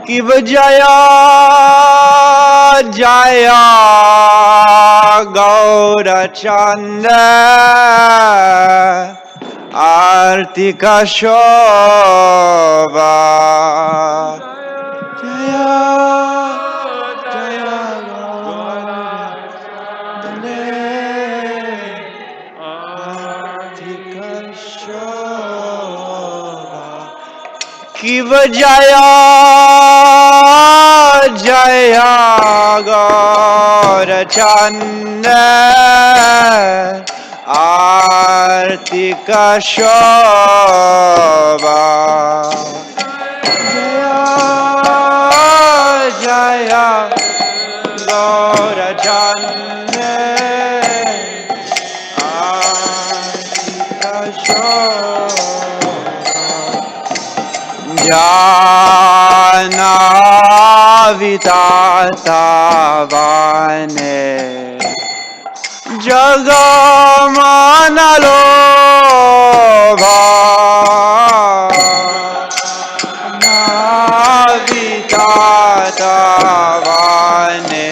Kiva Jaya Jaya Gaurachanda Artika Shobha Jaya Jaya Gaurachanda Artika Shobha Kiva Jaya Jaya Gaurachanda Artika Shobha Jaya Jaya Gaurachanda Artika Shobha Jana Vitatavane Jagamanalobha Navitatavane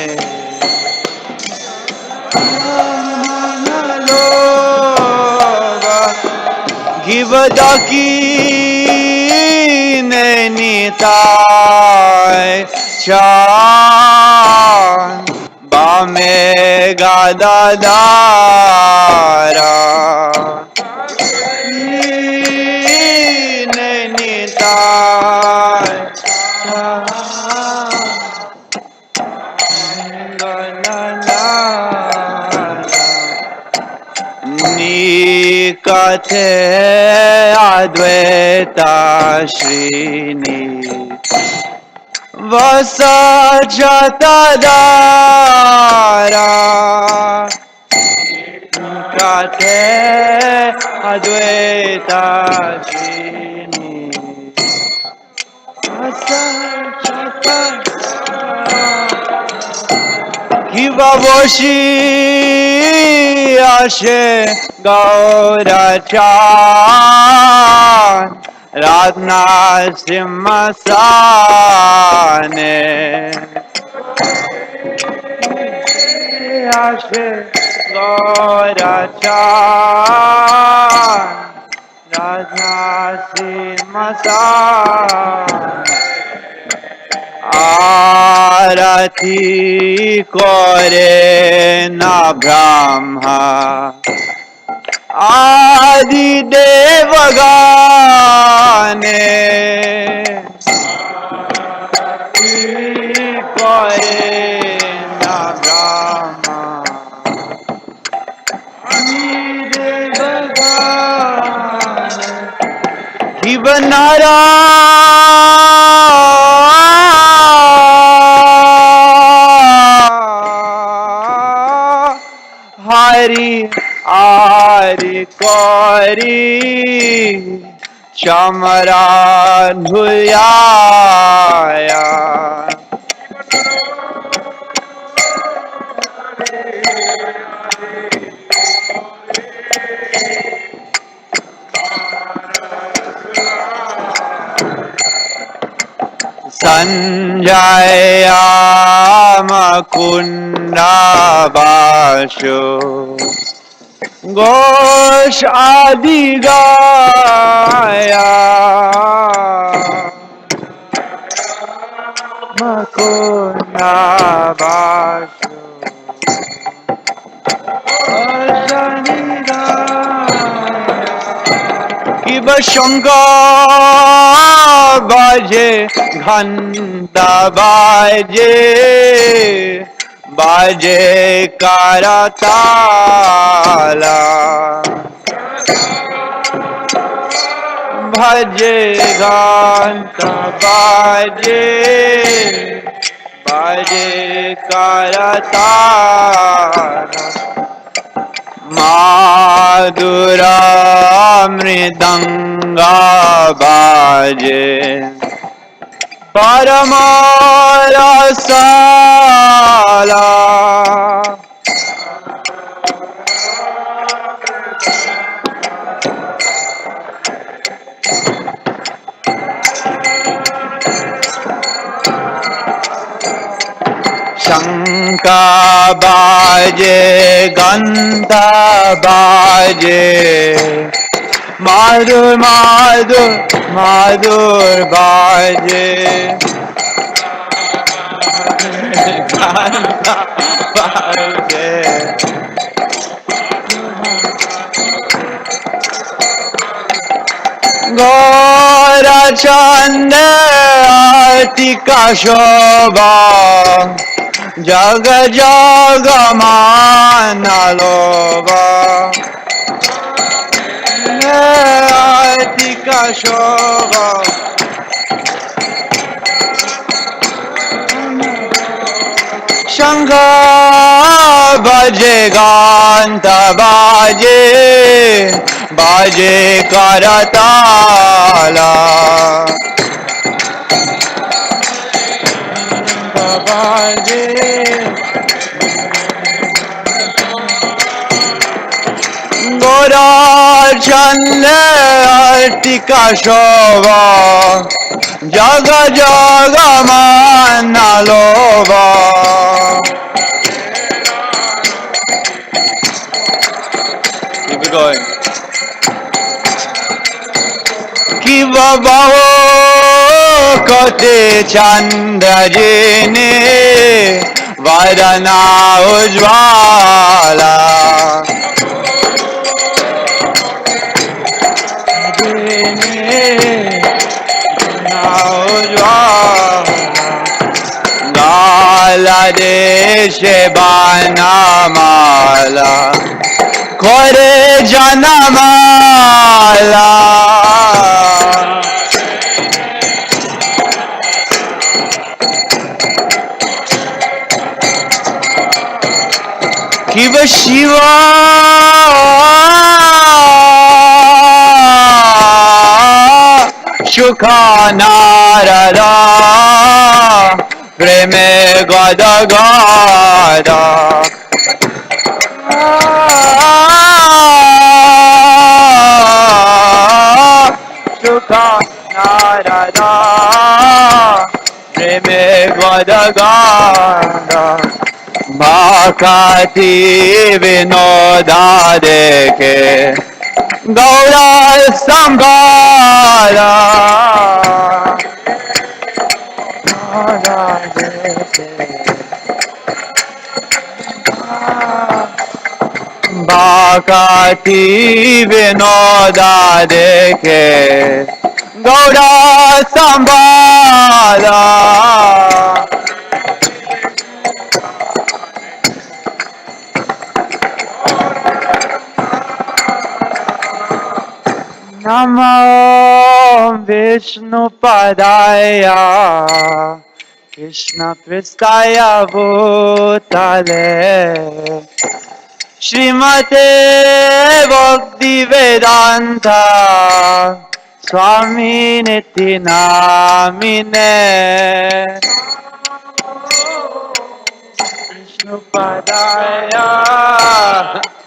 Jagamanalobha Givadaki Nitai Chan Bame Gadadara Nitai Chan Nikate Advaita Shrini Vasajatadara Nikate Advaita Shrini Vasajatadara Kiva Voshi Ashe Gaurachan Radna Simmasane Ashe Gaurachan Radna Simmasane Arati kore na Brahma Adi Devagane Arati kore na Brahma Adi Devagane Hivanara Hari Ari Kori Chamara Dhuyaya Sanjaya Makunda Basho Ghosh Adi Gaya Makunda Basho Ghosh Adi Gaya Kiva Shankar Baje Ghanta Baje Baje Karatala Bhaje Ghanta Baje Baje Karatala Madhura Mridanga Baje Paramarasala शंका बाजे घंटा बाजे माधुर माधुर माधुर बाजे घंटा बाजे गौरा चंद आरती का शोभा जग जग माना लोभा आरती का शोभा शंख बजे घंटा बाजे बाजे करताला बाजे गोरा चंद आरती का शोभा जग जग माना लोभा Keep it going. कि बहु कोटि चंद्र जिने वरना उज्ज्वला गाला देश बनमाला खोरे जनमाला शिव शिवा सुखा नारदा प्रेमे गद गदा सुखा नारदा प्रेमे गद गदा भाकाती विनोदा देखे गौरा संभाला भाकाती विनोदा देखे गौरा संभाला नमो विष्णुपदाय कृष्ण पृष्ठाय भूतले श्रीमते भक्ति वेदांत स्वामी निति नामिने विष्णुपदाय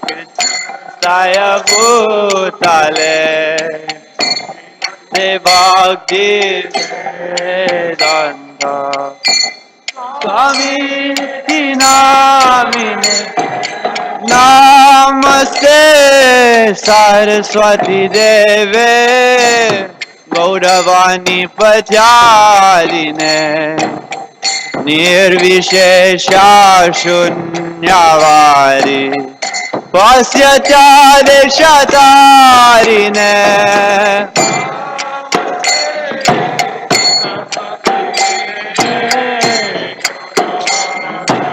कृष्णाय भूतले भक्ति वेदांत स्वामी निति नामिने नमस्ते सरस्वती देवे गौरवाणी प्रचारिणे निर्विशेषा शून्यवारी पश्यचादेशतारिणे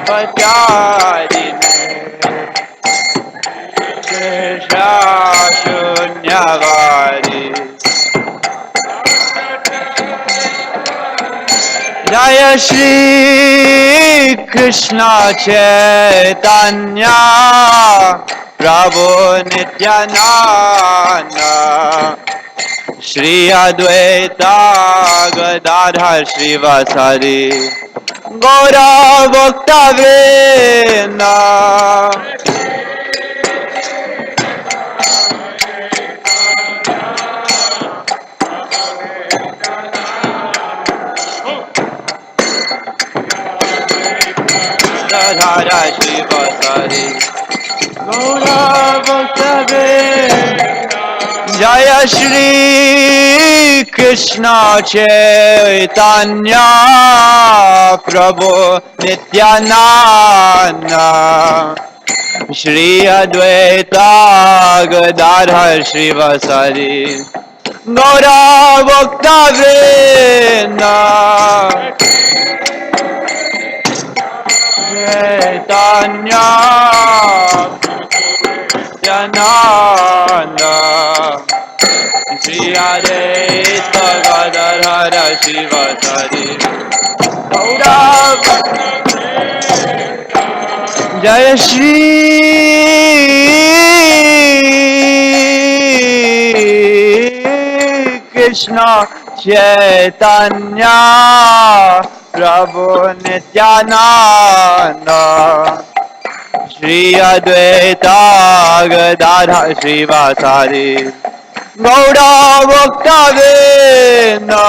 प्रचारिणे शून्यवारी जय श्री कृष्ण चैतन्य प्रभु Nityanand Shri Advaita Gadadhar श्रीवासादि Gaura भक्तवृंद Jaya Shri Krishna Chaitanya Prabhu Nityananda Shri Advaita Gadadhar Shrivasari Gaura Bhakta Vrinda Chaitanya Nityananda Shri Advaita Gadadhar Shrivasari Gaura Jaya Shri Krishna Chaitanya Prabhu Nityananda Shri Advaita Gadadhar Shrivasari Gaura Bhakta Vrinda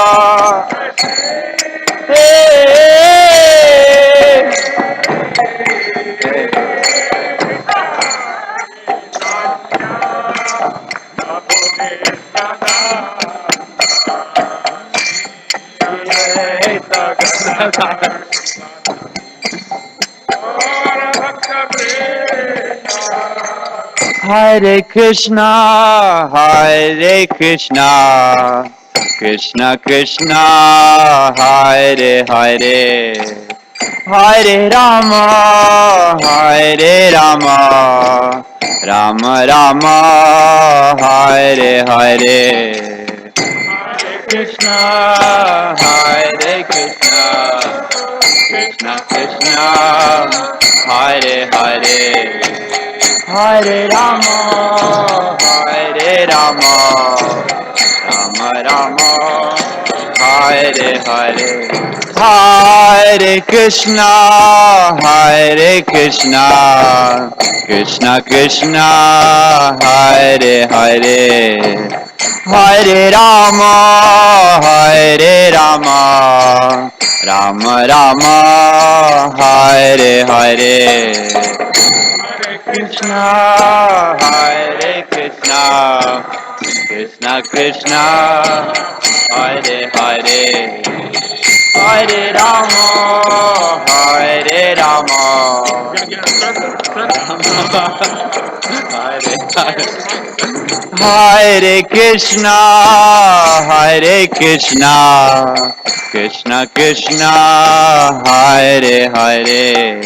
Hare Krishna, Hare Krishna, Krishna Krishna, Hare Hare, Hare Rama, Hare Rama, Rama Rama, Hare Hare. Krishna, Hare Krishna, Krishna Krishna, Hare Hare, Hare Rama, Hare Rama, Rama Rama, Hare Hare. Hare Krishna, Hare Krishna, Krishna Krishna, Hare Hare, Hare Rama, Hare Rama, Rama Rama, Hare Hare. Krishna, Hare Krishna, Krishna Krishna, Hare Hare, Hare Rama, Hare Rama, Hare Hare. Hare Krishna, Hare Krishna, Krishna Krishna, Hare Hare,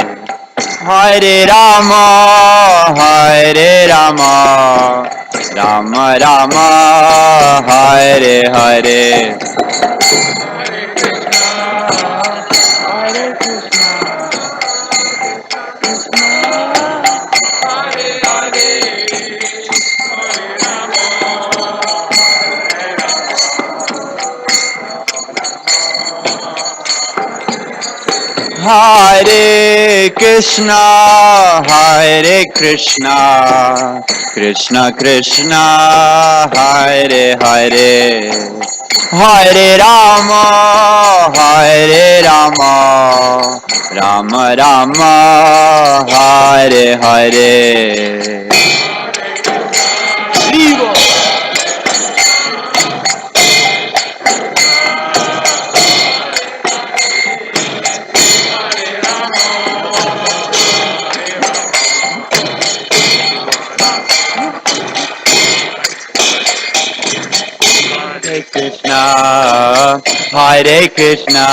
Hare Rama, Hare Rama, Rama Rama, Hare Hare. Hare Krishna, Krishna, Hare Hare, Hare Krishna, Hare Krishna, Krishna Krishna, Hare Hare, Hare Rama, Hare Rama, Rama Rama, Hare Hare. Shiva. Hare Krishna, Hare Krishna,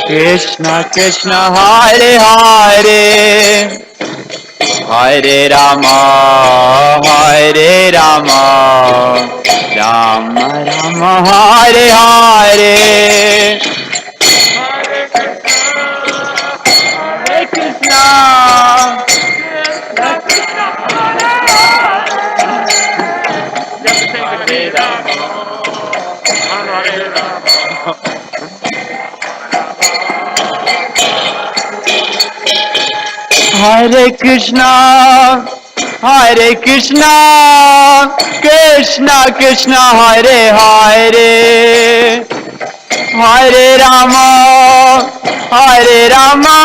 Krishna Krishna, Hare Hare, Hare Rama, Hare Rama, Rama Rama, Hare Hare, Hare Krishna, Hare Krishna, Hare Krishna, Krishna Krishna, Hare Hare, Hare Rama, Hare Rama,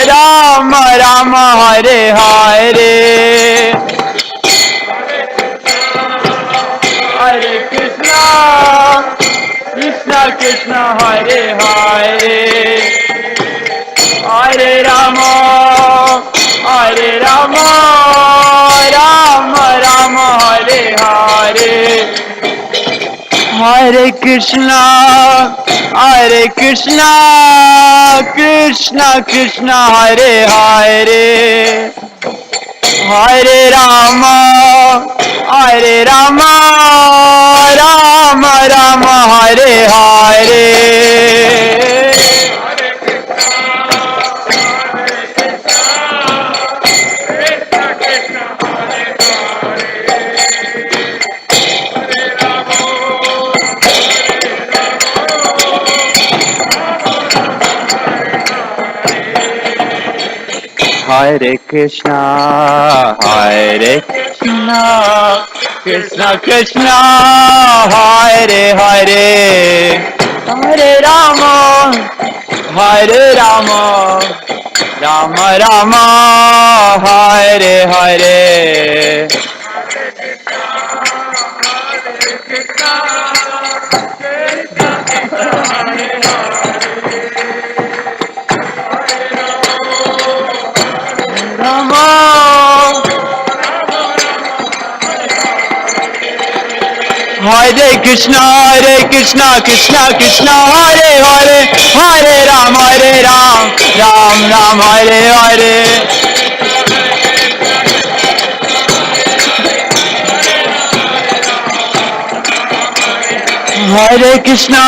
Rama Rama, Hare Hare. Krishna Hare Hare Hare Rama Rama Rama Hare Hare Hare Krishna Krishna Krishna Hare Hare Hare Rama Rama Rama Hare Hare Hare Krishna Krishna Krishna Hare Hare Hare Rama Rama Rama Hare Hare Rama Hare Krishna Krishna Krishna Hare Hare Hare Ram Ram Hare Hare Hare Krishna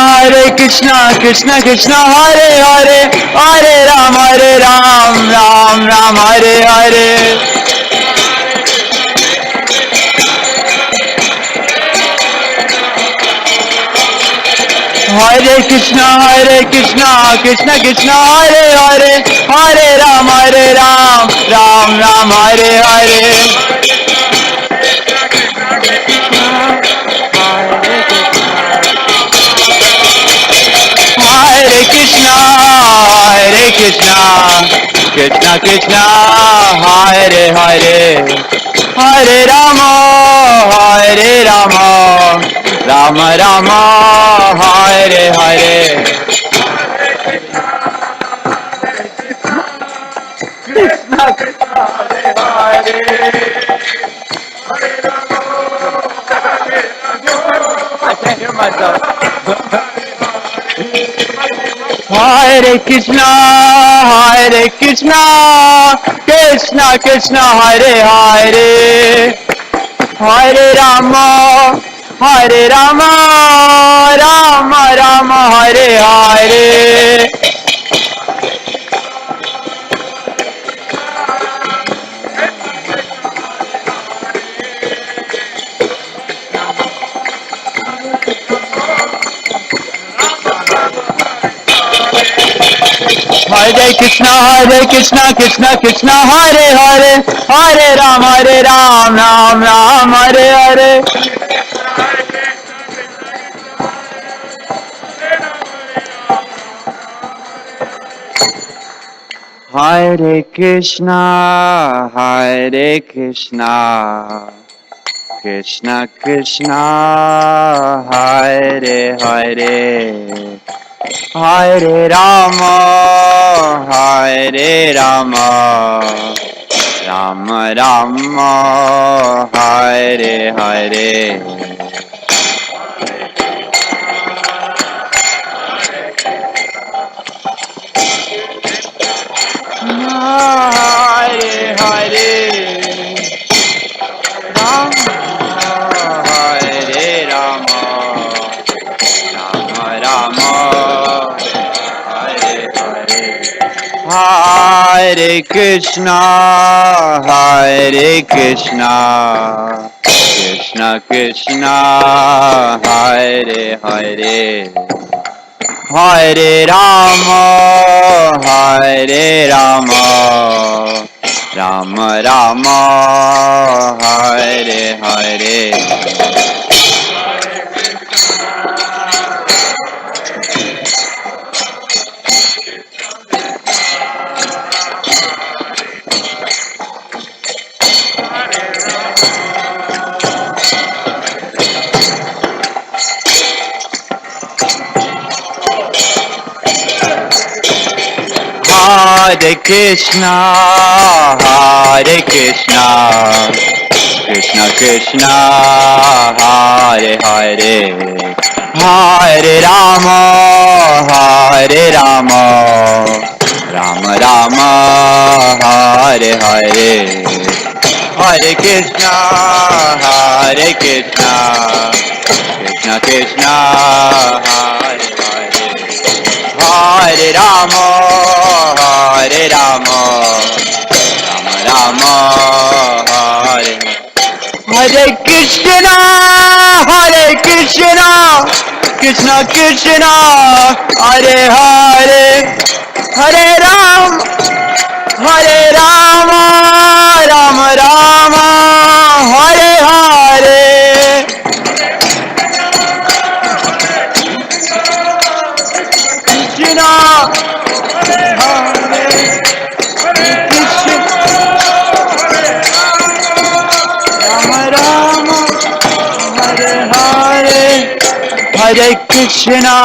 Krishna Krishna Hare Hare Hare Ram Ram Hare Hare Hare Krishna Krishna Krishna Hare Hare Hare Ram Ram Hare Hare Hare Krishna Krishna Krishna Hare Hare Hare Rama Rama Rama Hare Hare Krishna Krishna Hare I can't hear myself. Hare Krishna Krishna Krishna Hare Hare Hare Rama Rama Rama Hare Hare Hare Krishna Krishna Hare Hare Hare Ram Ram Hare Hare Hare Krishna Krishna Krishna Hare Hare Hare Rama Rama Rama Hare Hare Hare Hare Rama Hare Rama Rama Rama Hare Hare Hare Krishna Krishna Krishna Hare Hare Hare Rama Rama Rama Hare Hare Hare Krishna, Hare Krishna, Krishna Krishna, Hare Hare, Hare Rama, Hare Rama, Rama Rama, Hare Hare, Hare Krishna, Hare Krishna, Krishna Krishna, Hare Hare, Hare Rama, Hare Rama, Rama Rama, Hare Hare Krishna, Hare Krishna, Krishna Krishna, Hare Hare, Hare Ram, Hare Rama, Rama Rama, Hare Hare. Krishna, Hare Krishna, Rama Rama, Hare Hare, Hare Krishna,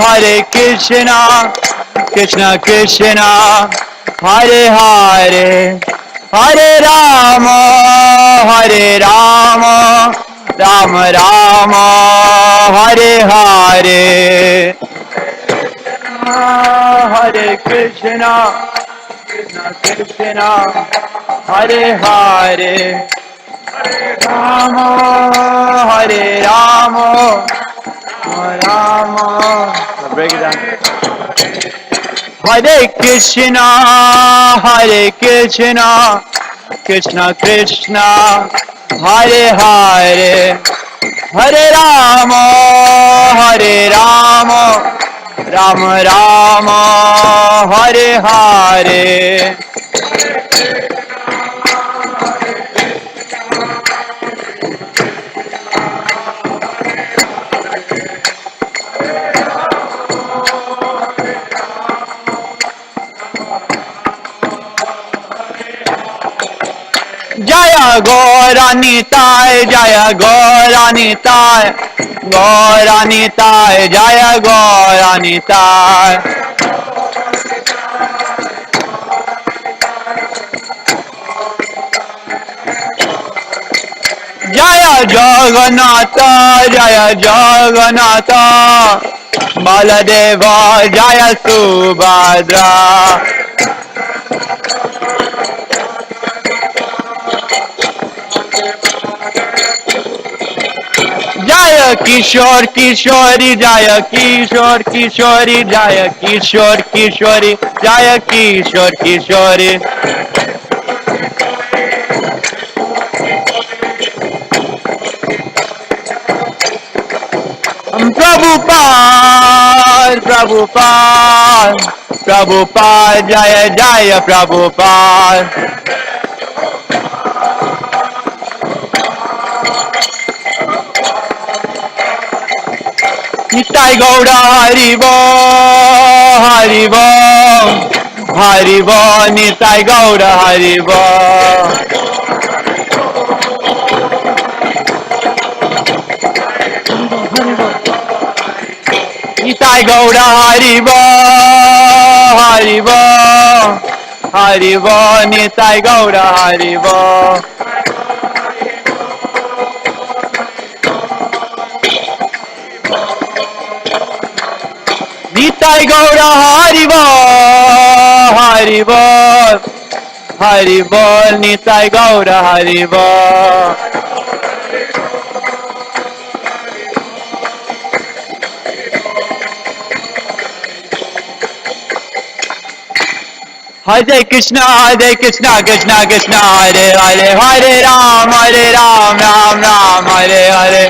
Hare Krishna, Krishna Krishna, Hare Hare, Hare Rama, Hare Rama, Rama Rama, Hare Hare. Hare Krishna, Krishna Krishna, Hare Hare, Rama, Hare Rama, Rama. Break it down. Hare Krishna, Hare Krishna, Krishna Krishna, Hare Hare, Hare Rama, Hare Rama, Rama Rama, Hare Hare. Jaya Gauranitai, Jaya Gauranitai, Gauranitai, Jaya Gauranitai. Jaya Jagannatha, Jaya Jagannatha, Baladeva, Jaya Subhadra. Jaya Kishore Kishori, Jaya Kishore Kishori, Jaya Kishore Kishori, Jaya Kishore Kishori. Prabhupada, Prabhupada, Prabhupada, Jaya Jaya Prabhupada. Nitai Gaura Haribo, Haribo, Haribo, Nitai Gaura Haribo. Nitai Gaura Haribo, Haribo, Haribo, Nitai Gaura Haribo. Nitai Gaura Haribo, Haribo, Haribo, Nitai Gaura Haribo. Hare Krishna, Hare Krishna, Krishna Krishna, Hare Hare, Hare Ram, Ram Ram, Hare Hare.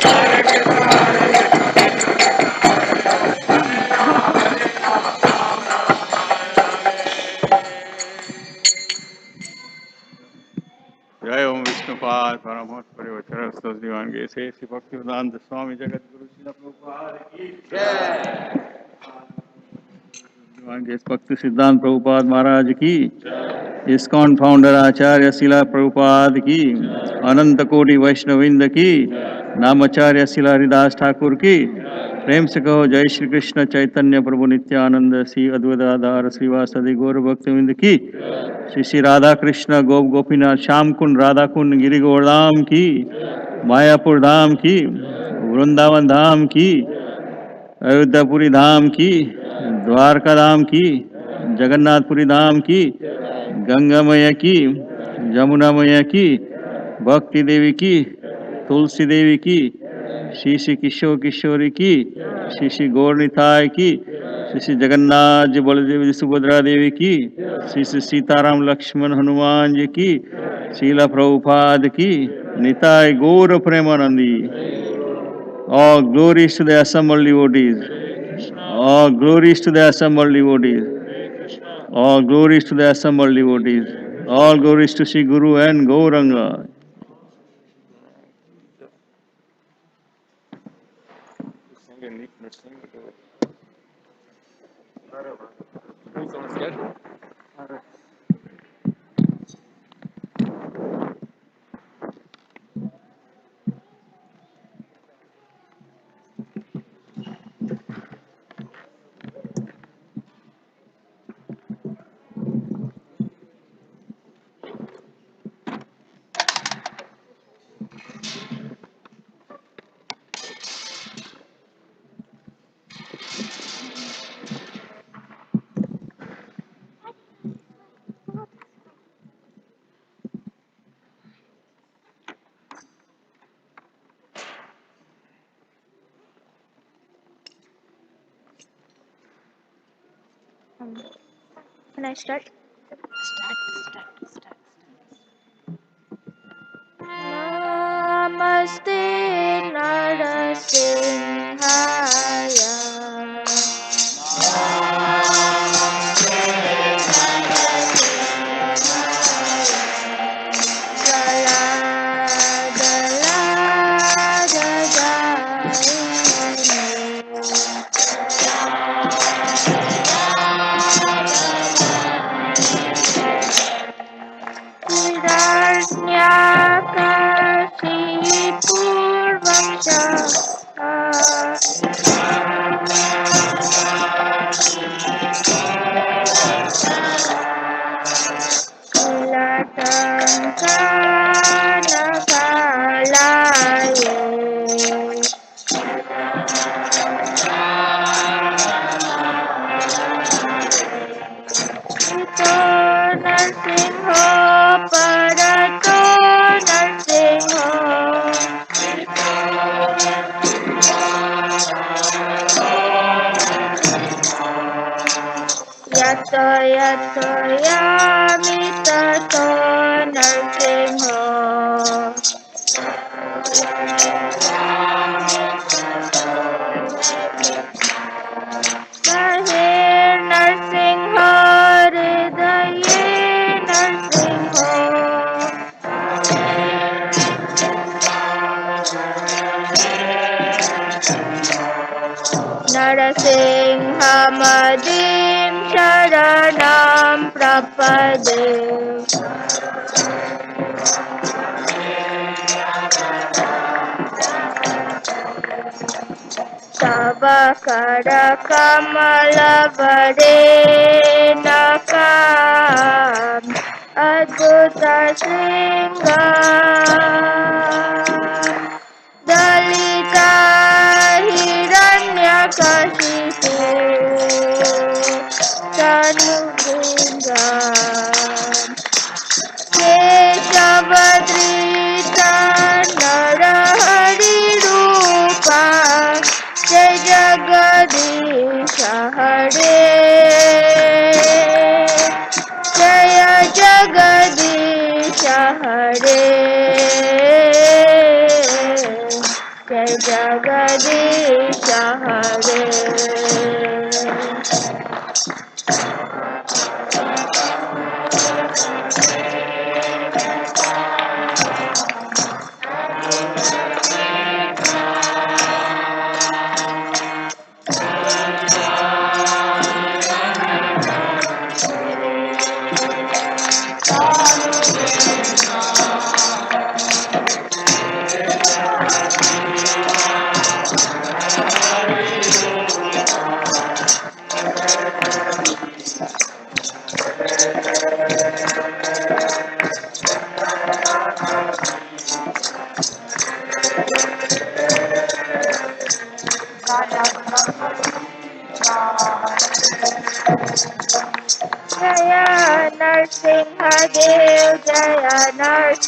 जय ओम विष्णुपाद परमहंस परिवचर दिवान गे श्री भक्तिवेदांत स्वामी जगत गुरु श्रील प्रभुपाद की जय। दिवान गे भक्ति सिद्धांत प्रभुपाद महाराज की, ISKCON founder आचार्य शिला प्रभुपाद की, अनंत कोटि वैष्णविंद की, नामाचार्य शिला हरिदास ठाकुर की, प्रेम से कहो जय श्री कृष्ण चैतन्य प्रभु नित्यानंद श्री अद्वैताधार श्रीवासदि गौर भक्तविंद की। श्री श्री राधा कृष्ण गोप गोपीनाथ श्याम कुंड राधा कुंड गिरि गोवर्धाम की, मायापुर धाम की, वृंदावन धाम की, अयोध्यापुरी धाम की, द्वारका धाम की, जगन्नाथपुरी धाम की, गंगा मैया की, जमुना मैया की, भक्ति देवी की, तुलसी देवी की, श्री श्री किशोर किशोरी की, श्री श्री गौर निताय की, श्री श्री जगन्नाथ जी बलदेव जी सुभद्रा देवी की, श्री श्री सीताराम लक्ष्मण हनुमान जी की, शीला प्रभुपाद की, निताय गौर Premanandi. All glories to the assembled devotees. All glories to the assembled devotees. All glories to the assembled devotees. All glories to Sri Guru and Gauranga. Can I start? Namaste Narasimhaya. Narasimhamadin Sharanam Prapade. Sabakara Kamala Varenakam Adbhuta Singam Dalita Hiranyakashipu Tanubindam Keshavadrita Narahari Rupa Jai Jagadisha Hare Jaya Jagadisha Hare Jai Jagadisha Hare.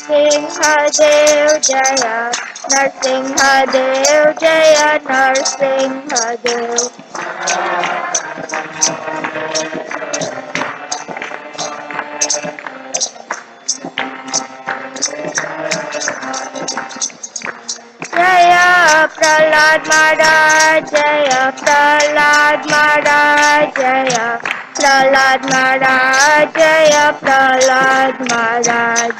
Narsimhadev Jaya, Narsimhadev Jaya, Narsimhadev. Jaya Prahlad Maharaj, Jaya Prahlad Maharaj, Jaya Prahlad Maharaj, Jaya Prahlad Maharaj.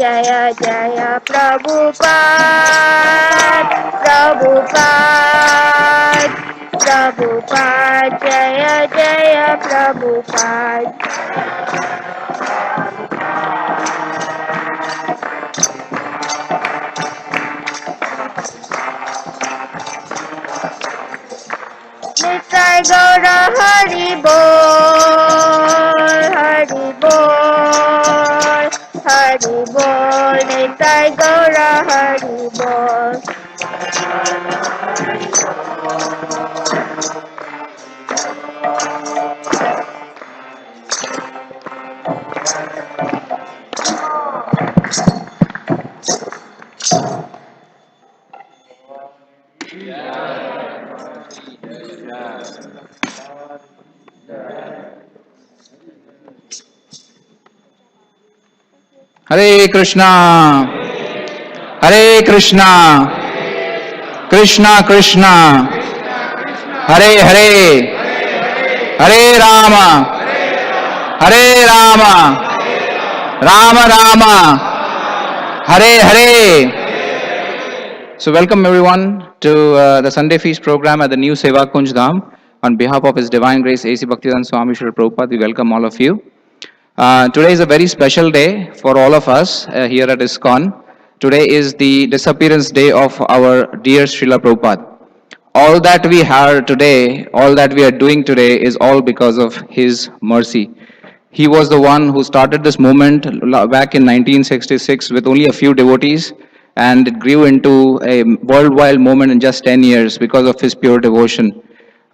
Jaya Jaya Prabhupada, Prabhupada, Prabhupada, Jaya Jaya Prabhupada. Nitai Gaura Hari Bol, Hari Bol, Hari Bol, Nitai Gaura Hari Bol. Hare Krishna, Hare Krishna, Krishna Krishna, Hare Hare, Hare Rama, Hare Rama, Rama Rama, Hare Hare. So welcome everyone to the Sunday Feast program at the new Seva Kunj Dham. On behalf of His Divine Grace A.C. Bhaktivedanta Swami Srila Prabhupada, we welcome all of you. Today is a very special day for all of us here at ISKCON. Today is the disappearance day of our dear Srila Prabhupada. All that we have today, all that we are doing today is all because of His mercy. He was the one who started this movement back in 1966 with only a few devotees, and it grew into a worldwide movement in just 10 years because of his pure devotion.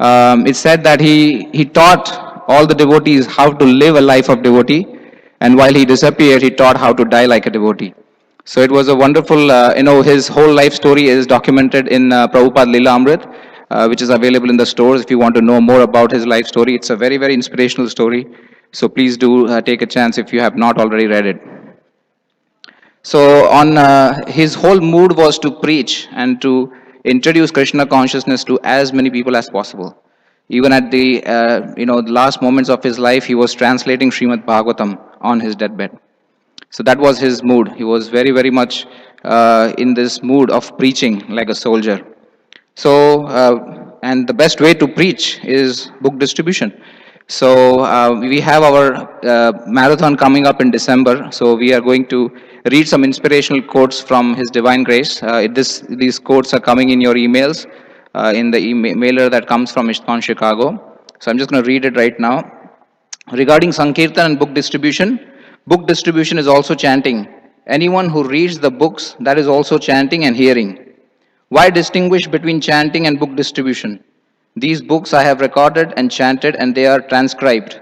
It's said that he taught all the devotees how to live a life of devotee, and while he disappeared, he taught how to die like a devotee. So it was a wonderful, his whole life story is documented in Prabhupada Lila Amrit, which is available in the stores if you want to know more about his life story. It's a very, very inspirational story. So please do take a chance if you have not already read it. So on his whole mood was to preach and to introduce Krishna consciousness to as many people as possible. Even at the the last moments of his life, he was translating Srimad Bhagavatam on his deathbed. So that was his mood. He was very, very much in this mood of preaching like a soldier. So, and the best way to preach is book distribution. So we have our marathon coming up in December. So we are going to read some inspirational quotes from His Divine Grace. These quotes are coming in your emails, in the mailer that comes from ISKCON Chicago. So I'm just going to read it right now. Regarding Sankirtan and book distribution is also chanting. Anyone who reads the books, that is also chanting and hearing. Why distinguish between chanting and book distribution? These books I have recorded and chanted, and they are transcribed.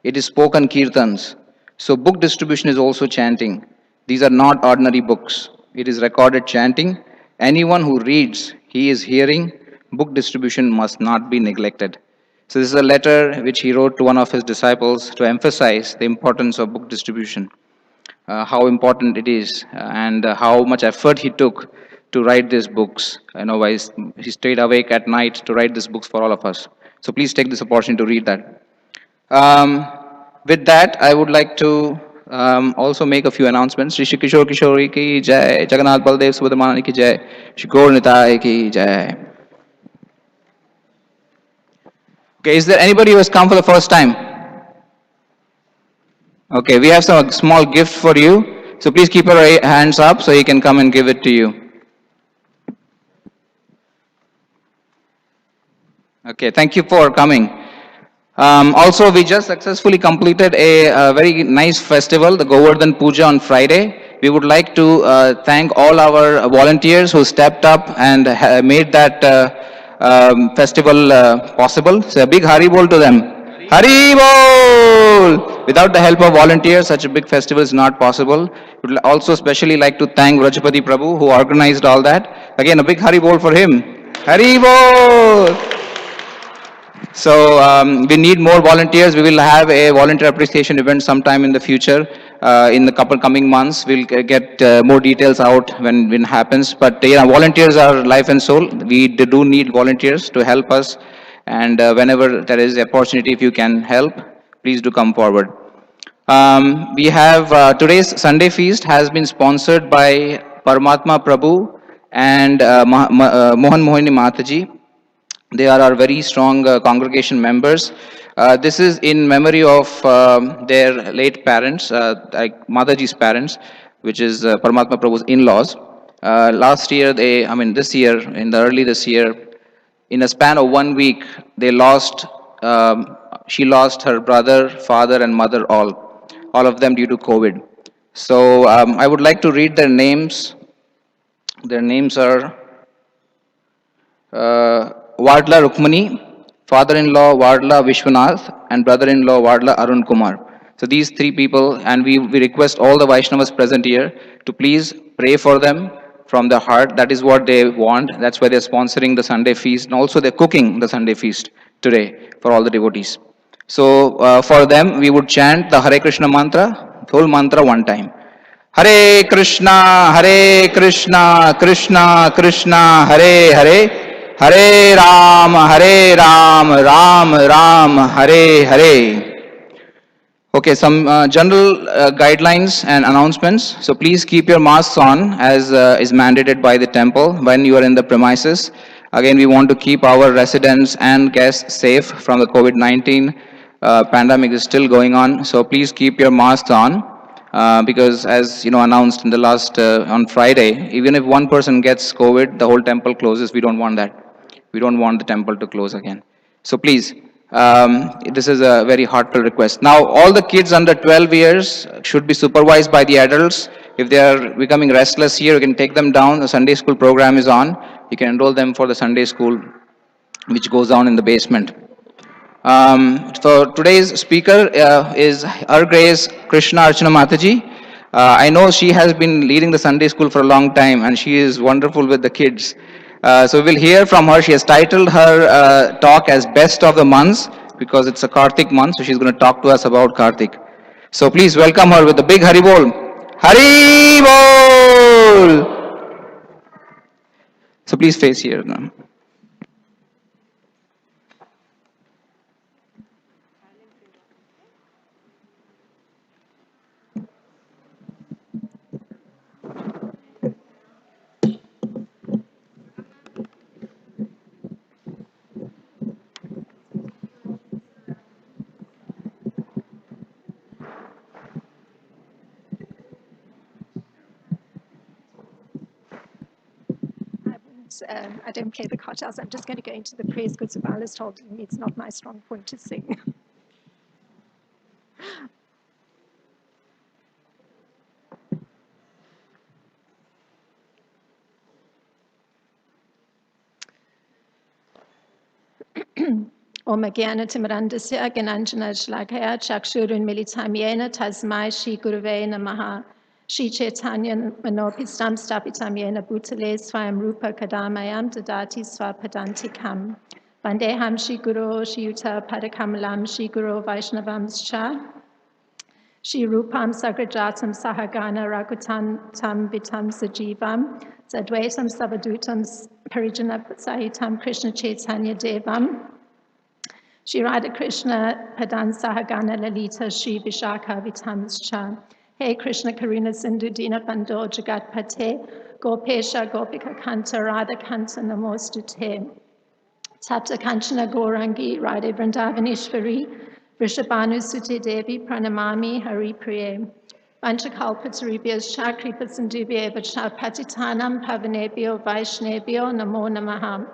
It is spoken kirtans. So book distribution is also chanting. These are not ordinary books. It is recorded chanting. Anyone who reads, he is hearing. Book distribution must not be neglected. So this is a letter which he wrote to one of his disciples to emphasize the importance of book distribution, how important it is, and how much effort he took to write these books. Why he stayed awake at night to write these books for all of us. So please take this opportunity to read that. With that, I would like to also make a few announcements. Shri Kishore Kishori ki jai, Jagannath Baldev Subhadamani ki jai, Shri Gaur Nitai ki jai. Okay, is there anybody who has come for the first time? Okay, we have some small gift for you. So please keep your hands up so he can come and give it to you. Okay, thank you for coming. Also, we just successfully completed a very nice festival, the Govardhan Puja on Friday. we would like to thank all our volunteers who stepped up and made that festival possible. So a big Haribol to them. Haribol! Without the help of volunteers, such a big festival is not possible. We would also especially like to thank Vrajapati Prabhu who organized all that. Again, a big Haribol for him. Haribol! So we need more volunteers. We will have a volunteer appreciation event sometime in the future. In the couple coming months, we'll get more details out when it happens. But yeah, volunteers are life and soul. We do need volunteers to help us. And whenever there is opportunity, if you can help, please do come forward. We have today's Sunday feast has been sponsored by Paramatma Prabhu and Mohan Mohini Mataji. They are our very strong congregation members. This is in memory of their late parents, like Mataji's parents, which is Paramatma Prabhu's in-laws. Last year, this year, early this year, in a span of 1 week, she lost her brother, father, and mother, all of them due to COVID. So I would like to read their names. Their names are Wadla Rukmani, father-in-law Wadla Vishwanath, and brother-in-law Wadla Arun Kumar. So these three people, and we request all the Vaishnavas present here to please pray for them from their heart. That is what they want. That's why they're sponsoring the Sunday feast, and also they're cooking the Sunday feast today for all the devotees. So for them, we would chant the Hare Krishna mantra, whole mantra one time. Hare Krishna, Krishna Krishna, Hare Hare. Hare Ram, Ram Ram, Hare Hare. Okay, some general guidelines and announcements. So please keep your masks on as is mandated by the temple when you are in the premises. Again, we want to keep our residents and guests safe from the COVID-19 pandemic is still going on. So please keep your masks on. Because as you know announced in the last on Friday, even if one person gets COVID, the whole temple closes. We don't want that. We don't want the temple to close again. So please, this is a very heartfelt request. Now, all the kids under 12 years should be supervised by the adults. If they are becoming restless here, you can take them down. The Sunday school program is on. You can enroll them for the Sunday school, which goes on in the basement. So today's speaker is Our Grace Krishna Archana Mataji. I know she has been leading the Sunday school for a long time and she is wonderful with the kids. So we'll hear from her. She has titled her talk as Best of the Months because it's a Kartik month, so she's going to talk to us about Kartik. So please welcome her with a big Haribol. Haribol! So please face here now. I don't play the kotas. I'm just going to go into the praise because Subala's told me it's not my strong point to sing. Om Jnana-timirandasya Gyananjana-shalakaya Chakshurunmilitam Yena Tasmai Shri Gurave Namaha Shri Chaitanya Manopistam Stapitam Yena Bhutale Swayam Rupa Kadamayam Dadati Swapadantikam Vandeham Shri Guru Shri Yuta Padakamalam Shri Guru Vaishnavamscha Shri Rupam Sagrajatam Sahagana Rakutam Tam Vitam Sajivam Sadvaitam Savadutam Parijana Sahitam Krishna Chaitanya Devam Shri Radha Krishna Padan Sahagana Lalita Shri Vishakha Vitamscha Hey Krishna Karuna Sindhu Dina Bando Jagat Pate Gopesha Gopika Kanta Radha Kanta Namostute Tapta Kanchana Gourangi Radhe Vrindavaneshwari Vrishabhanu Sute Devi Pranamami Hari Priye Vanchakalpataribhyas Kripa Sindhubhya Vacha Patitanam Pavanebhyo Vaishnebhyo Namo Namaha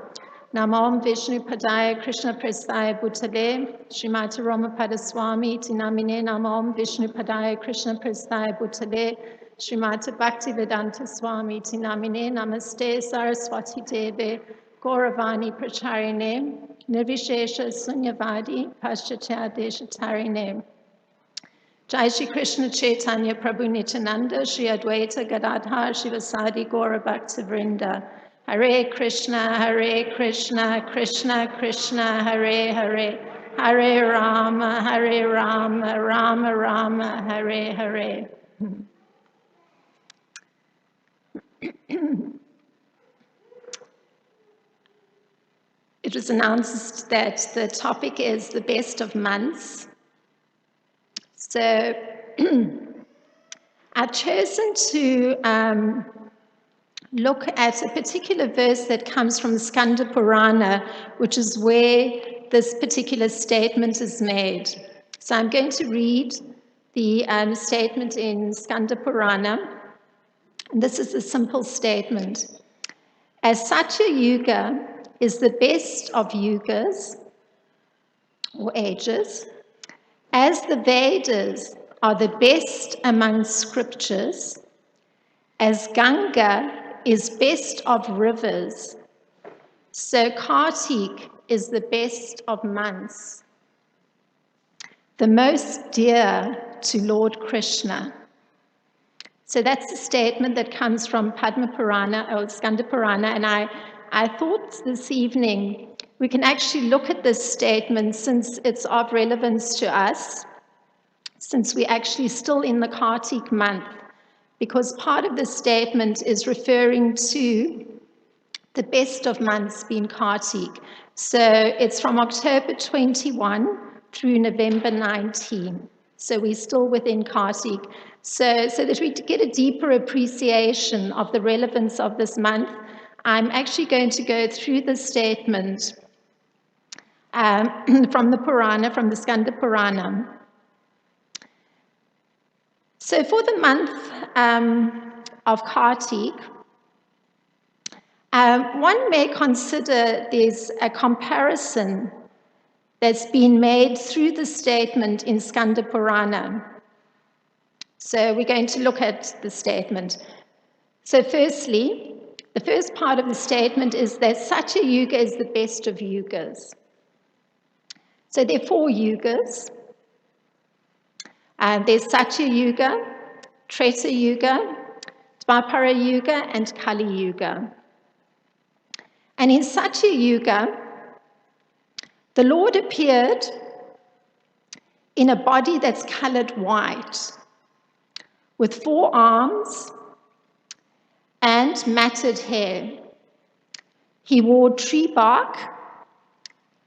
Namom Vishnu Padaya Krishna Prasthaya Bhutale Srimati Ramapada Swami Tinamine Namom Vishnu Padaya Krishna Prasthaya Bhutale Srimati Bhaktivedanta Swami Tinamine Namaste Saraswati Deve Gauravani Pracharine Nirvishesha Sunyavadi Paschatya Deshatarine. Jai Shri Krishna Chaitanya Prabhu Nityananda Shri Advaita Gadadhar Shivasadi Gaura Bhaktivinoda. Hare Krishna, Krishna Krishna, Hare Hare, Hare Rama, Rama Rama, Hare Hare. It was announced that the topic is the best of months. So I've chosen to look at a particular verse that comes from Skanda Purana, which is where this particular statement is made. So I'm going to read the statement in Skanda Purana. And this is a simple statement. As Satya Yuga is the best of yugas, or ages, as the Vedas are the best among scriptures, as Ganga is best of rivers, so Kartik is the best of months, the most dear to Lord Krishna. So that's a statement that comes from Padma Purana, or Skanda Purana, and I thought this evening we can actually look at this statement since it's of relevance to us, since we're actually still in the Kartik month, because part of the statement is referring to the best of months being Kartik. So it's from October 21 through November 19. So we're still within Kartik. So that we get a deeper appreciation of the relevance of this month, I'm actually going to go through the statement from the Purana, from the Skanda Purana. So for the month of Kartik, one may consider there's a comparison that's been made through the statement in Skanda Purana. So we're going to look at the statement. So firstly, the first part of the statement is that Satya Yuga is the best of yugas. So there are 4 yugas. There's Satya Yuga, Treta Yuga, Dvapara Yuga, and Kali Yuga. And in Satya Yuga, the Lord appeared in a body that's colored white, with 4 arms and matted hair. He wore tree bark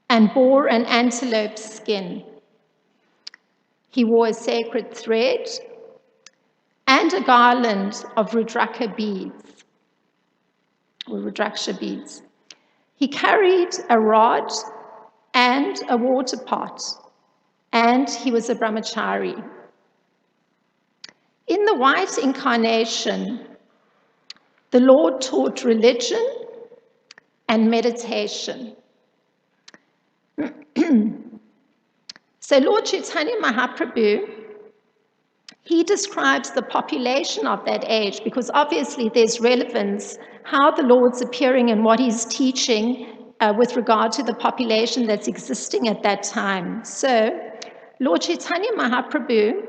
and bore an antelope's skin. He wore a sacred thread and a garland of Rudraksha beads, or Rudraksha beads. He carried a rod and a water pot, and he was a brahmachari. In the white incarnation, the Lord taught religion and meditation. So Lord Chaitanya Mahaprabhu, he describes the population of that age, because obviously there's relevance how the Lord's appearing and what he's teaching with regard to the population that's existing at that time. So Lord Chaitanya Mahaprabhu,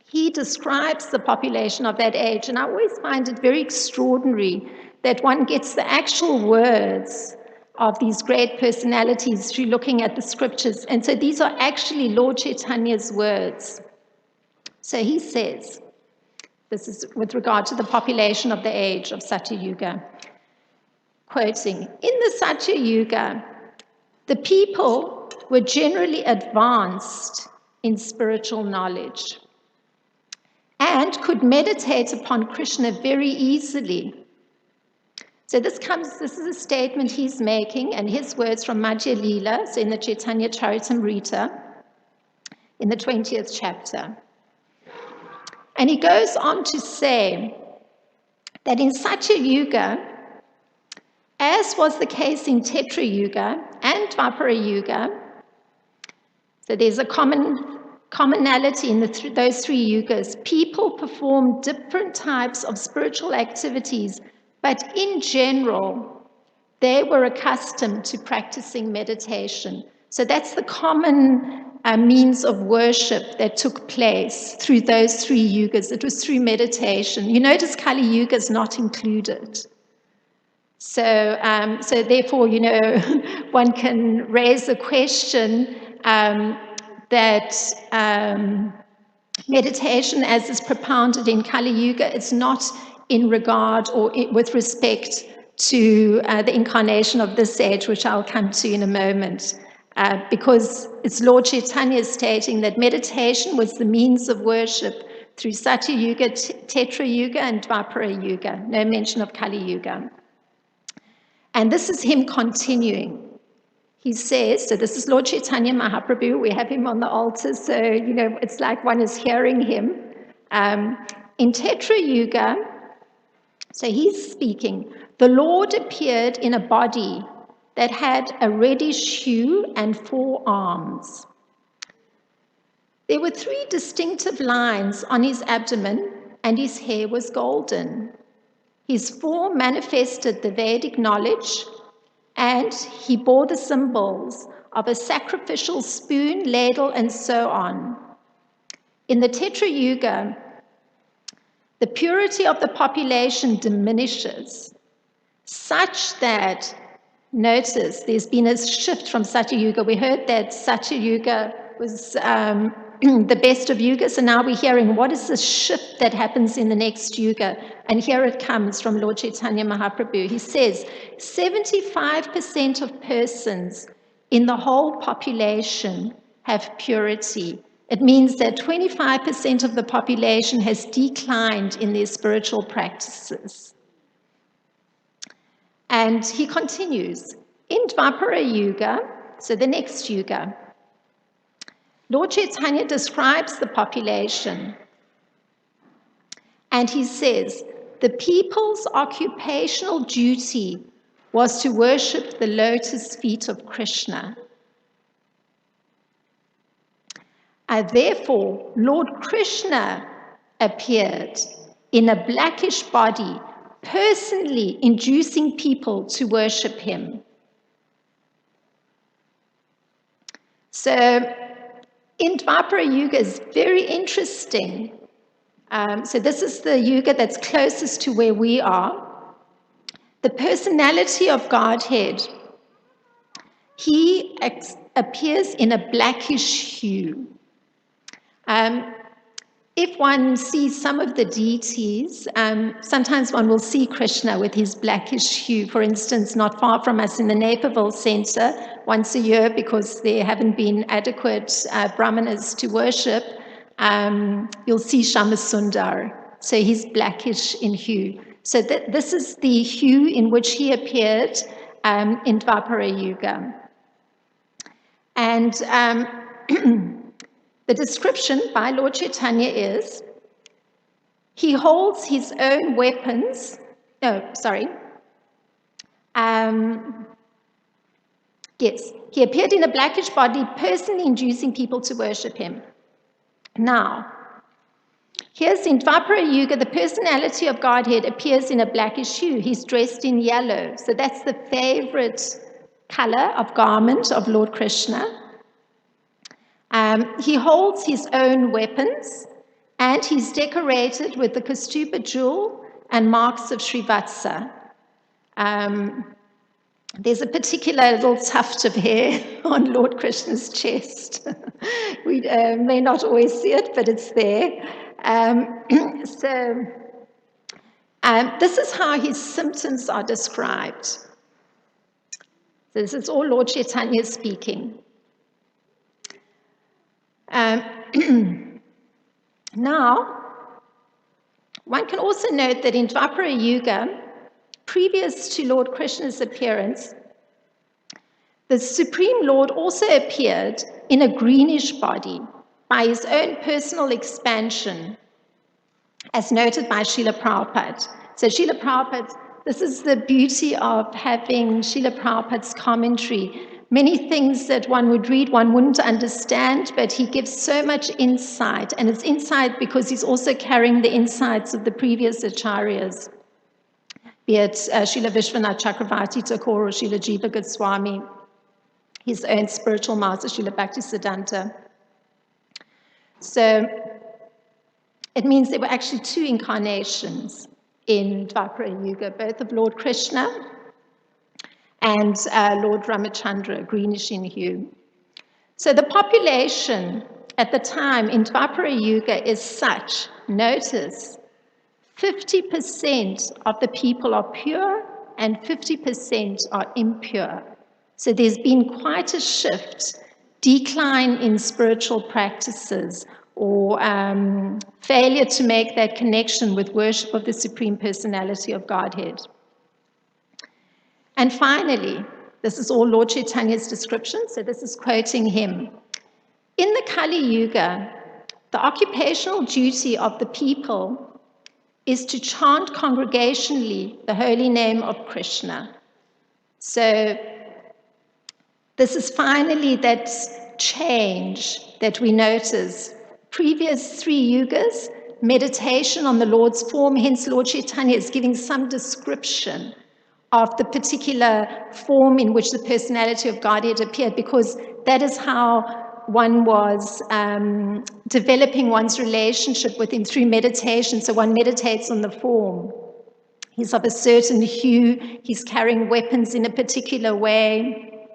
he describes the population of that age, and I always find it very extraordinary that one gets the actual words of these great personalities through looking at the scriptures. And so these are actually Lord Chaitanya's words. So he says, this is with regard to the population of the age of Satya Yuga, quoting, in the Satya Yuga, the people were generally advanced in spiritual knowledge and could meditate upon Krishna very easily. So this is a statement he's making, and his words from Madhya Leela, so in the Chaitanya Charitamrita, in the 20th chapter. And he goes on to say that in Satya Yuga, as was the case in Tetra Yuga and Dvapara Yuga, so there's a common commonality in those three yugas. People perform different types of spiritual activities, but in general, they were accustomed to practicing meditation. So that's the common means of worship that took place through those three yugas. It was through meditation. You notice Kali Yuga is not included. So therefore, one can raise the question that meditation, as is propounded in Kali Yuga, is not in regard or with respect to the incarnation of this age, which I'll come to in a moment, because it's Lord Chaitanya stating that meditation was the means of worship through Satya Yuga, Tetra Yuga, and Dvapara Yuga. No mention of Kali Yuga. And this is him continuing. He says, so this is Lord Chaitanya Mahaprabhu, we have him on the altar, so, it's like one is hearing him. In Tetra Yuga, so he's speaking, the Lord appeared in a body that had a reddish hue and 4 arms. There were 3 distinctive lines on his abdomen, and his hair was golden. His form manifested the Vedic knowledge, and he bore the symbols of a sacrificial spoon, ladle, and so on. In the Tetra Yuga, the purity of the population diminishes, such that, notice, there's been a shift from Satya Yuga. We heard that Satya Yuga was the best of yugas, and now we're hearing what is the shift that happens in the next yuga. And here it comes from Lord Chaitanya Mahaprabhu. He says 75% of persons in the whole population have purity. It means that 25% of the population has declined in their spiritual practices. And he continues, in Dvapara Yuga, so the next yuga, Lord Chaitanya describes the population, and he says, the people's occupational duty was to worship the lotus feet of Krishna. Therefore, Lord Krishna appeared in a blackish body, personally inducing people to worship him. So, in Dvapara Yuga is very interesting. So this is the Yuga that's closest to where we are. The personality of Godhead, he appears in a blackish hue. If one sees some of the deities, sometimes one will see Krishna with his blackish hue. For instance, not far from us in the Naperville Center, once a year, because there haven't been adequate brahmanas to worship, you'll see Shamasundar. So he's blackish in hue. So this is the hue in which he appeared in Dvapara Yuga. And the description by Lord Chaitanya is, he holds his own weapons. Yes, he appeared in a blackish body, personally inducing people to worship him. Now, here's in Dvapara Yuga, the personality of Godhead appears in a blackish hue. He's dressed in yellow. So that's the favorite color of garment of Lord Krishna. He holds his own weapons, and he's decorated with the Kaustubha jewel and marks of Srivatsa. There's a particular little tuft of hair on Lord Krishna's chest. We may not always see it, but it's there. This is how his symptoms are described. So this is all Lord Chaitanya speaking. Now, one can also note that in Dvapara Yuga, previous to Lord Krishna's appearance, the Supreme Lord also appeared in a greenish body by his own personal expansion, as noted by Srila Prabhupada. So Srila Prabhupada, this is the beauty of having Srila Prabhupada's commentary. Many things that one would read, one wouldn't understand, but he gives so much insight. And it's insight because he's also carrying the insights of the previous acharyas, be it Srila Vishwanath Chakravarti Thakur or Srila Jiva Goswami, his own spiritual master, Srila Bhaktisiddhanta. So it means there were actually two incarnations in Dvapara Yuga, both of Lord Krishna and Lord Ramachandra, greenish in hue. So the population at the time in Dvapara Yuga is such, notice, 50% of the people are pure and 50% are impure. So there's been quite a shift, decline in spiritual practices, or failure to make that connection with worship of the Supreme Personality of Godhead. And finally, this is all Lord Chaitanya's description, so this is quoting him. In the Kali Yuga, the occupational duty of the people is to chant congregationally the holy name of Krishna. So this is finally that change that we notice. Previous 3 yugas, meditation on the Lord's form, hence Lord Chaitanya is giving some description of the particular form in which the personality of Godhead appeared, because that is how one was developing one's relationship with him through meditation. So one meditates on the form. He's of a certain hue, he's carrying weapons in a particular way,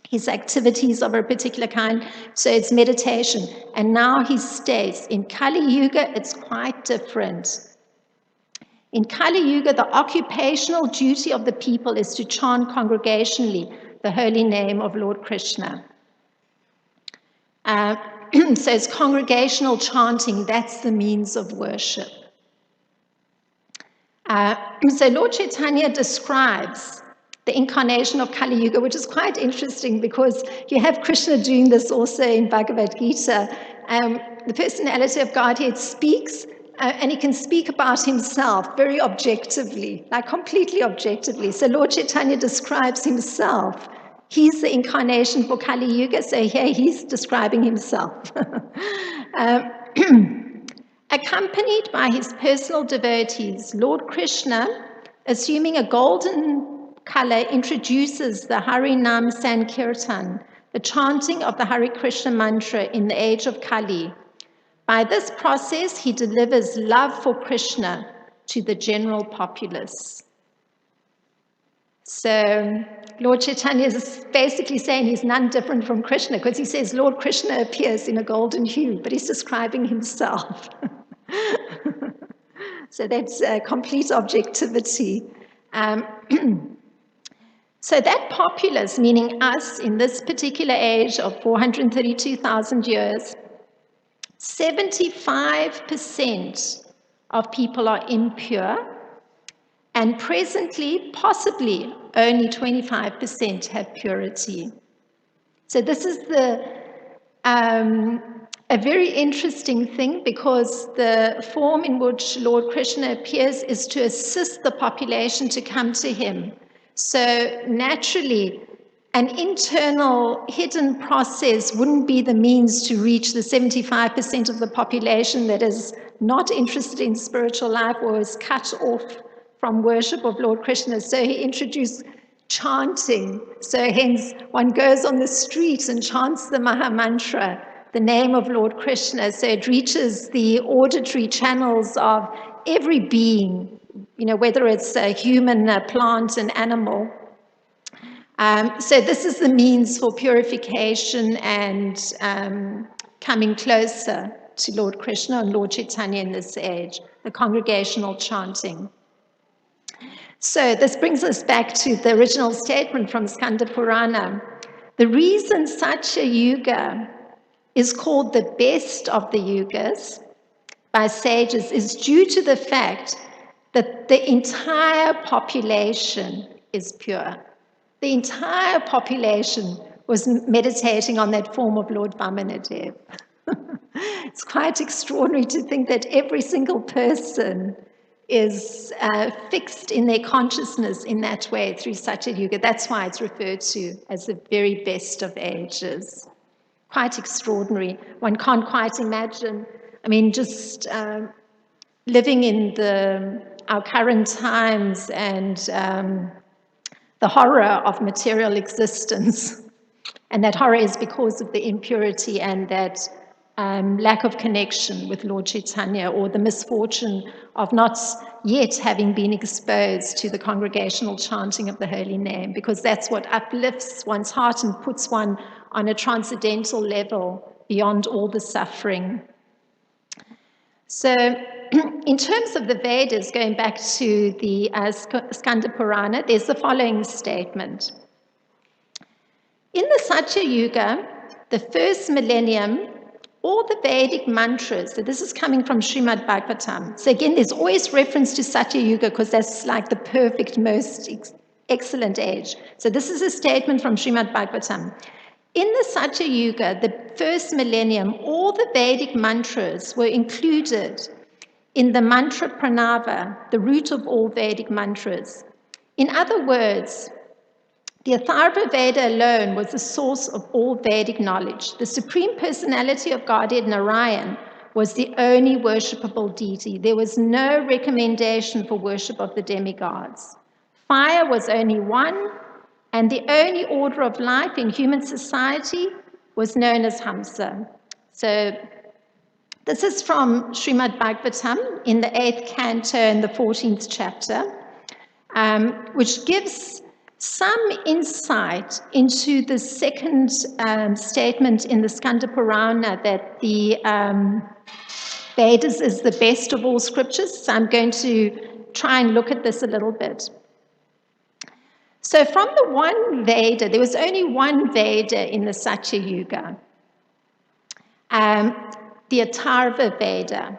his activities of a particular kind, so it's meditation. And now he states, in Kali Yuga, it's quite different. In Kali Yuga, the occupational duty of the people is to chant congregationally the holy name of Lord Krishna. So it's congregational chanting, that's the means of worship. So Lord Chaitanya describes the incarnation of Kali Yuga, which is quite interesting because you have Krishna doing this also in Bhagavad-Gita. The personality of Godhead speaks, and he can speak about himself very objectively, like completely objectively. So Lord Chaitanya describes himself. He's the incarnation for Kali Yuga, so here he's describing himself. Accompanied by his personal devotees, Lord Krishna, assuming a golden color, introduces the Harinam Sankirtan, the chanting of the Hare Krishna mantra in the age of Kali. By this process, he delivers love for Krishna to the general populace. So Lord Chaitanya is basically saying he's none different from Krishna, because he says Lord Krishna appears in a golden hue, but he's describing himself. So that's complete objectivity. So that populace, meaning us in this particular age of 432,000 years, 75% of people are impure, and presently, possibly, only 25% have purity. So this is a very interesting thing, because the form in which Lord Krishna appears is to assist the population to come to him. So naturally, an internal hidden process wouldn't be the means to reach the 75% of the population that is not interested in spiritual life or is cut off from worship of Lord Krishna. So he introduced chanting. So hence one goes on the street and chants the Maha Mantra, the name of Lord Krishna. So it reaches the auditory channels of every being, whether it's a human, a plant, an animal. So this is the means for purification and coming closer to Lord Krishna and Lord Chaitanya in this age, the congregational chanting. So this brings us back to the original statement from Skanda Purana. The reason such a yuga is called the best of the yugas by sages is due to the fact that the entire population is pure. The entire population was meditating on that form of Lord Vamanadev. It's quite extraordinary to think that every single person fixed in their consciousness in that way through Satya Yuga. That's why it's referred to as the very best of ages. Quite extraordinary. One can't quite imagine. I mean, just living in our current times and the horror of material existence. And that horror is because of the impurity and that lack of connection with Lord Chaitanya, or the misfortune of not yet having been exposed to the congregational chanting of the holy name, because that's what uplifts one's heart and puts one on a transcendental level beyond all the suffering. So in terms of the Vedas, going back to the Skanda Purana, there's the following statement. In the Satya Yuga, the first millennium, all the Vedic mantras, so this is coming from Srimad Bhagavatam. So again, there's always reference to Satya Yuga because that's like the perfect, most excellent age. So this is a statement from Srimad Bhagavatam. In the Satya Yuga, the first millennium, all the Vedic mantras were included in the mantra pranava, the root of all Vedic mantras. In other words, the Atharva Veda alone was the source of all Vedic knowledge. The Supreme Personality of Godhead, Narayan, was the only worshipable deity. There was no recommendation for worship of the demigods. Fire was only one, and the only order of life in human society was known as Hamsa. So this is from Srimad Bhagavatam in the 8th canto and the 14th chapter, which gives some insight into the second statement in the Skanda Purana that the Vedas is the best of all scriptures. So I'm going to try and look at this a little bit. So from the one Veda, there was only one Veda in the Satya Yuga, the Atharva Veda,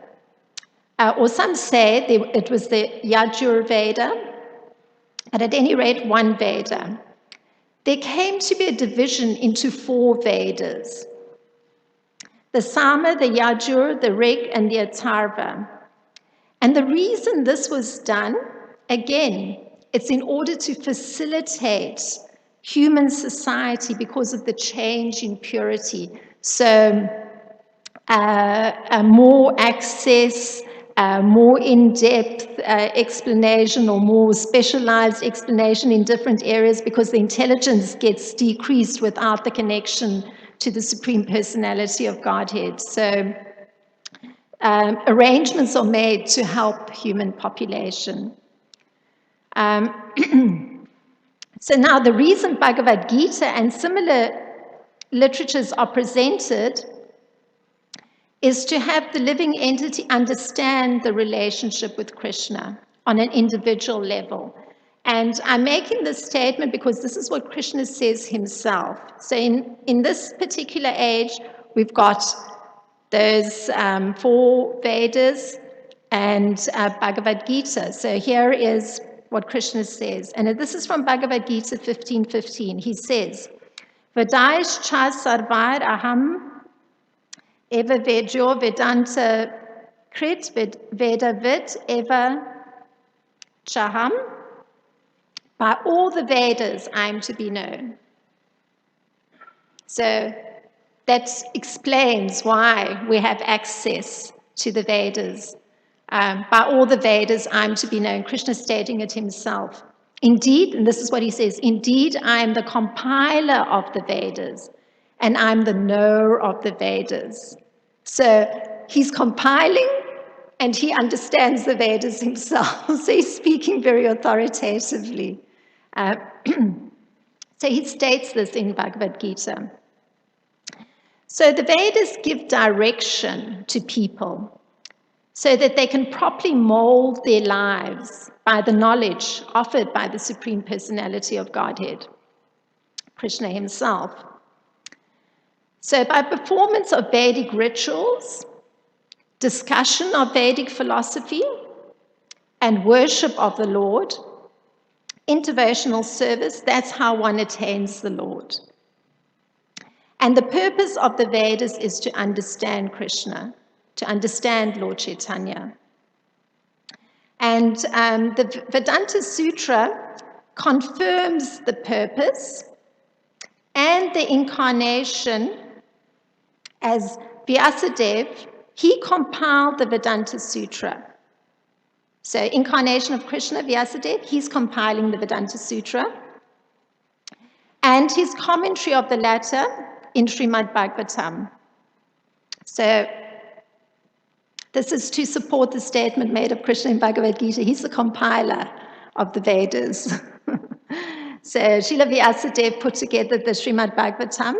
or some say it was the Yajur Veda, and at any rate, one Veda. There came to be a division into 4 Vedas: the Sama, the Yajur, the Rig, and the Atharva. And the reason this was done, again, it's in order to facilitate human society because of the change in purity. So more access, more in-depth explanation, or more specialized explanation in different areas, because the intelligence gets decreased without the connection to the Supreme Personality of Godhead. So arrangements are made to help human population. So now the reason Bhagavad-Gita and similar literatures are presented is to have the living entity understand the relationship with Krishna on an individual level. And I'm making this statement because this is what Krishna says himself. So in this particular age, we've got those 4 Vedas and Bhagavad-Gita. So here is what Krishna says. And this is from Bhagavad-Gita 15:15. He says, Vadaish cha sarvar aham eva vedyo vedanta krit vedavid eva chaham. By all the Vedas I am to be known. So that explains why we have access to the Vedas. By all the Vedas I am to be known. Krishna stating it himself. Indeed, and this is what he says, indeed I am the compiler of the Vedas, and I'm the knower of the Vedas. So he's compiling and he understands the Vedas himself. So he's speaking very authoritatively. So he states this in Bhagavad-Gita. So the Vedas give direction to people so that they can properly mold their lives by the knowledge offered by the Supreme Personality of Godhead, Krishna himself. So by performance of Vedic rituals, discussion of Vedic philosophy, and worship of the Lord, in devotional service, that's how one attains the Lord. And the purpose of the Vedas is to understand Krishna, to understand Lord Chaitanya. And the Vedanta Sutra confirms the purpose and the incarnation as Vyasadeva. He compiled the Vedanta Sutra. So incarnation of Krishna, Vyasadeva, he's compiling the Vedanta Sutra. And his commentary of the latter in Srimad Bhagavatam. So this is to support the statement made of Krishna in Bhagavad-Gita. He's the compiler of the Vedas. So Srila Vyasadeva put together the Srimad Bhagavatam,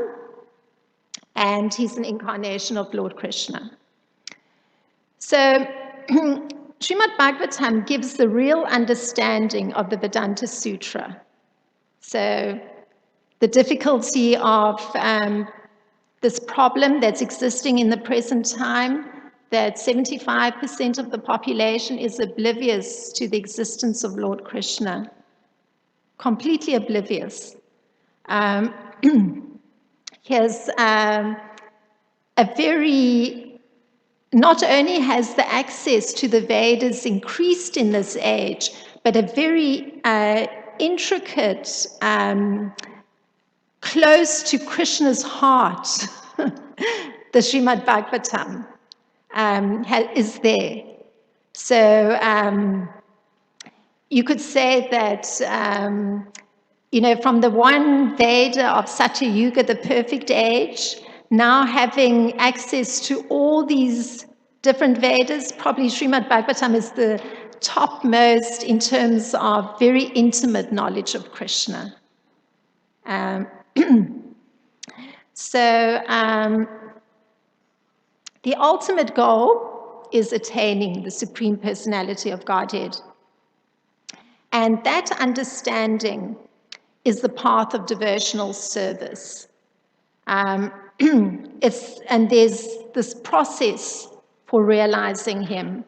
and he's an incarnation of Lord Krishna. So Srimad Bhagavatam gives the real understanding of the Vedanta Sutra. So the difficulty of this problem that's existing in the present time, that 75% of the population is oblivious to the existence of Lord Krishna, completely oblivious. Here's not only has the access to the Vedas increased in this age, but a very intricate, close to Krishna's heart, the Srimad Bhagavatam is there. So you could say that, from the one Veda of Satya Yuga, the perfect age, now having access to all these different Vedas, probably Srimad Bhagavatam is the topmost in terms of very intimate knowledge of Krishna. So the ultimate goal is attaining the Supreme Personality of Godhead. And that understanding is the path of devotional service. And there's this process for realizing him.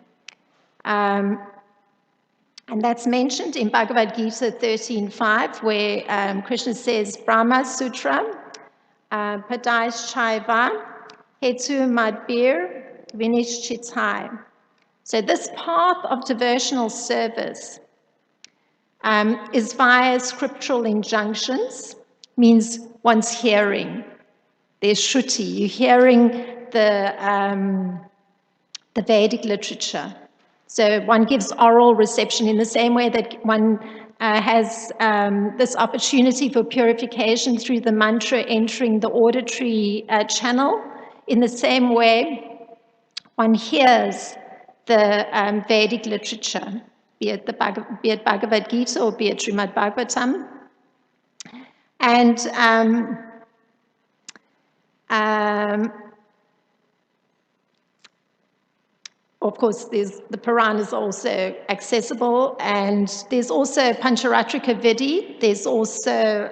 And that's mentioned in Bhagavad-Gita 13.5, where Krishna says, Brahma Sutra, Padais Chaiva, Hetu Madbir, Vinishchitai. So this path of devotional service is via scriptural injunctions, means one's hearing. There's Shruti, you're hearing the Vedic literature. So one gives oral reception in the same way that one has this opportunity for purification through the mantra entering the auditory channel. In the same way, one hears the Vedic literature, be it Bhagavad-Gita or be it Srimad Bhagavatam. And of course, the Puranas also accessible, and there's also Pancharatrika Vidhi. There's also,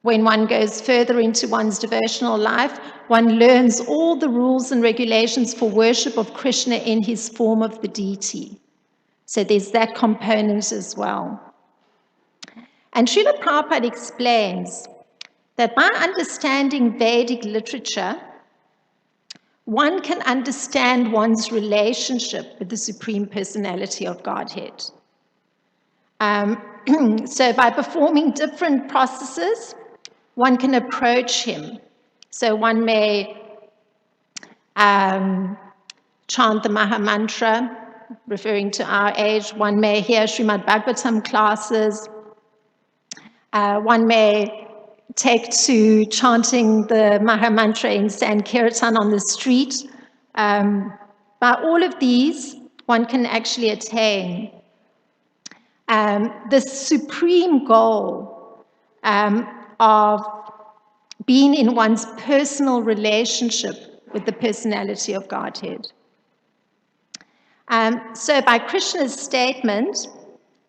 when one goes further into one's devotional life, one learns all the rules and regulations for worship of Krishna in his form of the deity. So there's that component as well. And Srila Prabhupada explains that by understanding Vedic literature, one can understand one's relationship with the Supreme Personality of Godhead. So by performing different processes, one can approach him. So one may chant the Maha Mantra, referring to our age. One may hear Srimad Bhagavatam classes. One may take to chanting the Maha Mantra in Sankirtan on the street. By all of these, one can actually attain the supreme goal of being in one's personal relationship with the personality of Godhead. So by Krishna's statement,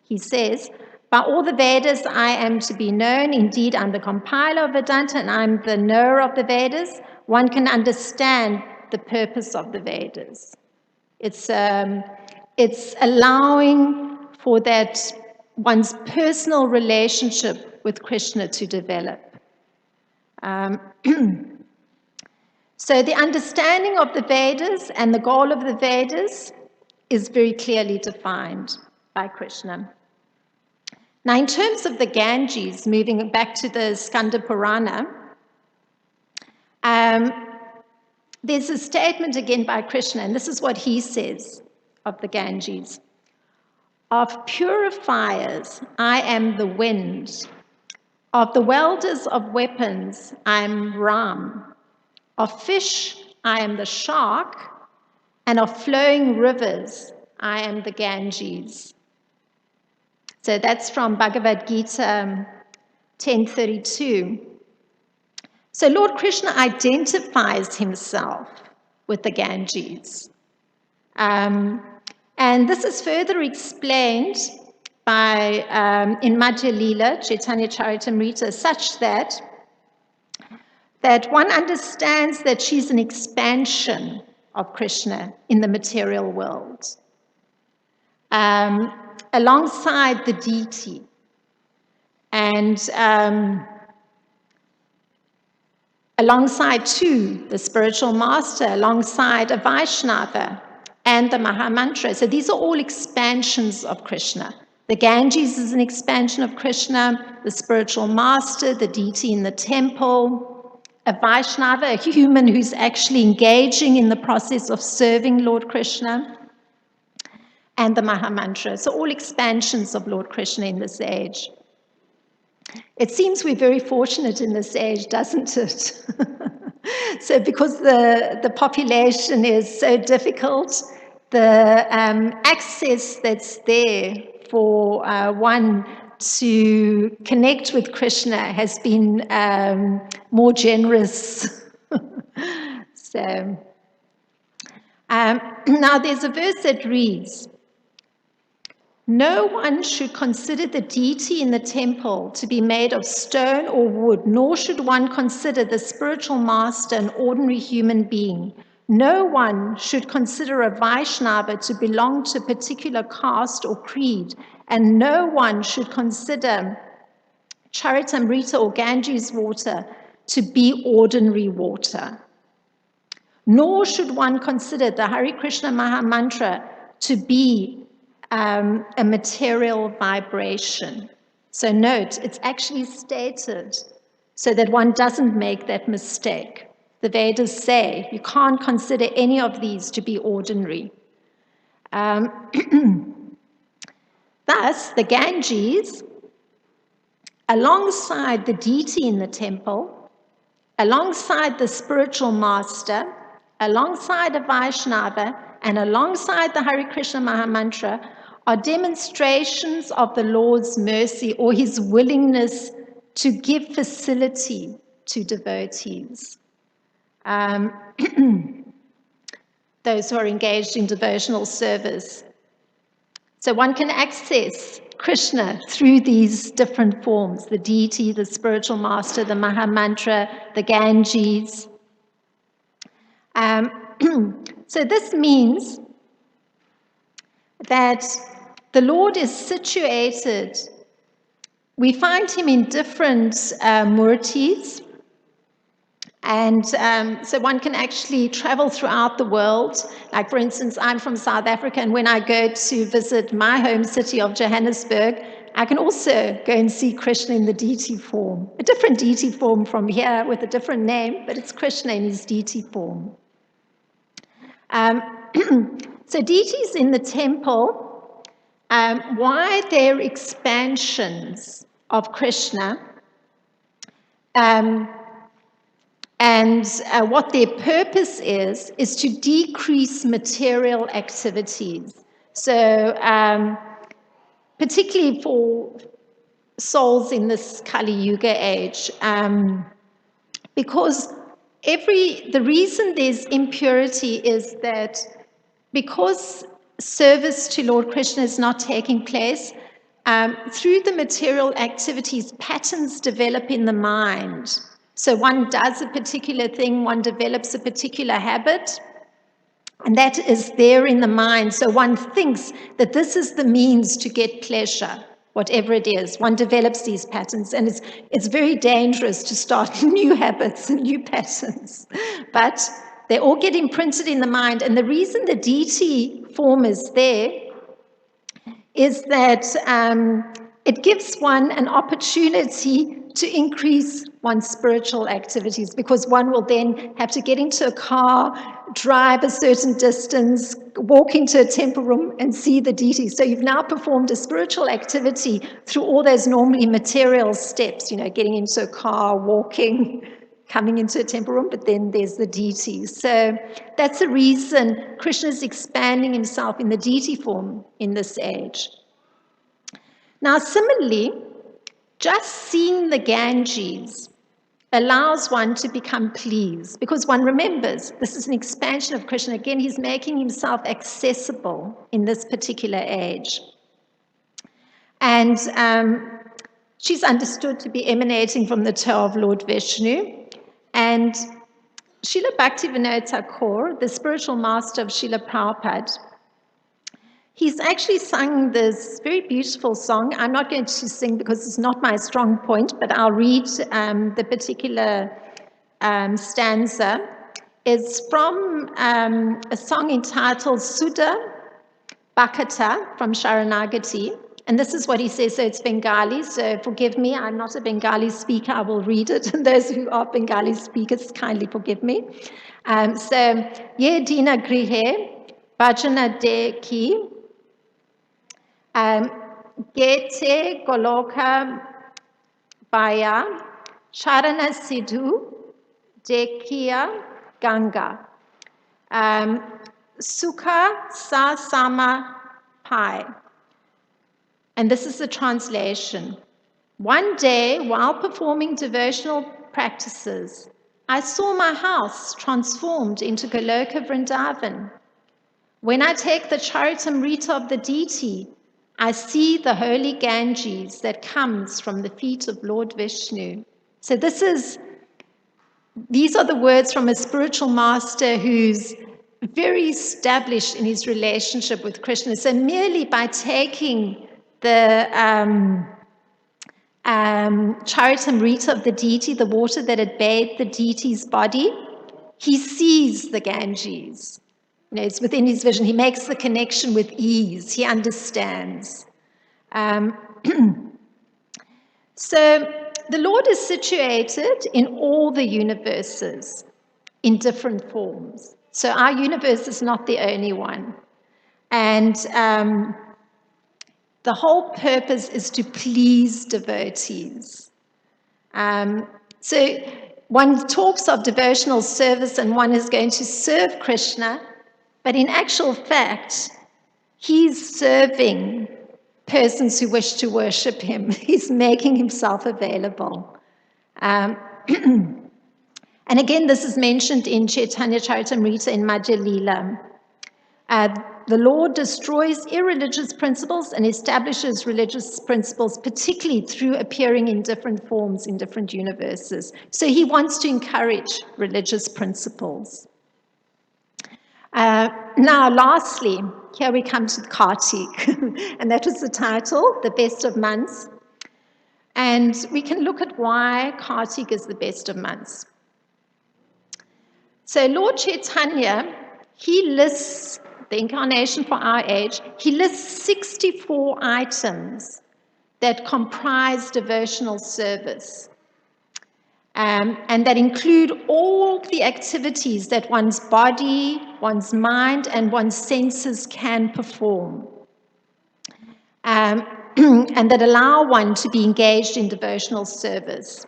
he says, by all the Vedas I am to be known, indeed I'm the compiler of Vedanta and I'm the knower of the Vedas, one can understand the purpose of the Vedas. It's allowing for that one's personal relationship with Krishna to develop. So the understanding of the Vedas and the goal of the Vedas is very clearly defined by Krishna. Now, in terms of the Ganges, moving back to the Skanda Purana, there's a statement again by Krishna, and this is what he says of the Ganges. Of purifiers, I am the wind. Of the welders of weapons, I am Ram. Of fish, I am the shark. And of flowing rivers, I am the Ganges. So that's from Bhagavad-Gita 10:32. So Lord Krishna identifies himself with the Ganges. And this is further explained by in Madhya Leela, Chaitanya Charitamrita, such that one understands that she's an expansion of Krishna in the material world, alongside the deity, and alongside too the spiritual master, alongside a Vaishnava and the Mahamantra. So these are all expansions of Krishna. The Ganges is an expansion of Krishna, the spiritual master, the deity in the temple, a Vaishnava, a human who's actually engaging in the process of serving Lord Krishna, and the Mahamantra. So all expansions of Lord Krishna in this age. It seems we're very fortunate in this age, doesn't it? So because the population is so difficult, the access that's there for one to connect with Krishna has been more generous. So now there's a verse that reads, no one should consider the deity in the temple to be made of stone or wood, nor should one consider the spiritual master an ordinary human being. No one should consider a Vaishnava to belong to a particular caste or creed, and no one should consider Charitamrita or Ganges water to be ordinary water. Nor should one consider the Hare Krishna Maha Mantra to be a material vibration. So note, it's actually stated so that one doesn't make that mistake. The Vedas say you can't consider any of these to be ordinary. Thus, the Ganges, alongside the deity in the temple, alongside the spiritual master, alongside a Vaishnava, and alongside the Hare Krishna Maha Mantra, are demonstrations of the Lord's mercy or his willingness to give facility to devotees. Those who are engaged in devotional service. So one can access Krishna through these different forms, the deity, the spiritual master, the Maha Mantra, the Ganges. So this means that the Lord is situated, we find him in different murtis, and so one can actually travel throughout the world. Like, for instance, I'm from South Africa, and when I go to visit my home city of Johannesburg, I can also go and see Krishna in the deity form. A different deity form from here with a different name, but it's Krishna in his deity form. So deities in the temple, why they're expansions of Krishna, and what their purpose is to decrease material activities. So particularly for souls in this Kali Yuga age, because the reason there's impurity is that because service to Lord Krishna is not taking place, through the material activities, patterns develop in the mind. So one does a particular thing, one develops a particular habit, and that is there in the mind. So one thinks that this is the means to get pleasure, whatever it is. One develops these patterns, and it's very dangerous to start new habits and new patterns. But They all get imprinted in the mind. And the reason the deity form is there is that it gives one an opportunity to increase one's spiritual activities, because one will then have to get into a car, drive a certain distance, walk into a temple room and see the deity. So you've now performed a spiritual activity through all those normally material steps, getting into a car, walking, coming into a temple room, but then there's the deity. So that's the reason Krishna is expanding himself in the deity form in this age. Now, similarly, just seeing the Ganges allows one to become pleased, because one remembers this is an expansion of Krishna. Again, he's making himself accessible in this particular age. And she's understood to be emanating from the toe of Lord Vishnu. And Srila Bhaktivinoda Thakur, the spiritual master of Srila Prabhupada, he's actually sung this very beautiful song. I'm not going to sing because it's not my strong point, but I'll read the particular stanza. It's from a song entitled Sudha Bhakata from Sharanagati. And this is what he says. So it's Bengali, so forgive me. I'm not a Bengali speaker. I will read it. And those who are Bengali speakers, kindly forgive me. So, Ye Dina Grihe, Bhajana De Ki, Gete Goloka Baya, Sharana Sidhu, Dekiya Ganga, Sukha Sa Sama Pai. And this is the translation. One day, while performing devotional practices, I saw my house transformed into Goloka Vrindavan. When I take the Charitamrita of the deity, I see the holy Ganges that comes from the feet of Lord Vishnu. So these are the words from a spiritual master who's very established in his relationship with Krishna. So merely by taking the Charitamrita of the deity, the water that had bathed the deity's body, he sees the Ganges. It's within his vision. He makes the connection with ease. He understands. So the Lord is situated in all the universes in different forms. So our universe is not the only one. And the whole purpose is to please devotees. So one talks of devotional service and one is going to serve Krishna, but in actual fact, he's serving persons who wish to worship him. He's making himself available. And again, this is mentioned in Chaitanya Charitamrita in Madhya Lila. The Lord destroys irreligious principles and establishes religious principles, particularly through appearing in different forms in different universes. So he wants to encourage religious principles. Now, lastly, here we come to Kartik, and that was the title, The Best of Months. And we can look at why Kartik is the best of months. So Lord Chaitanya, he lists the incarnation for our age, he lists 64 items that comprise devotional service. And that include all the activities that one's body, one's mind, and one's senses can perform. And that allow one to be engaged in devotional service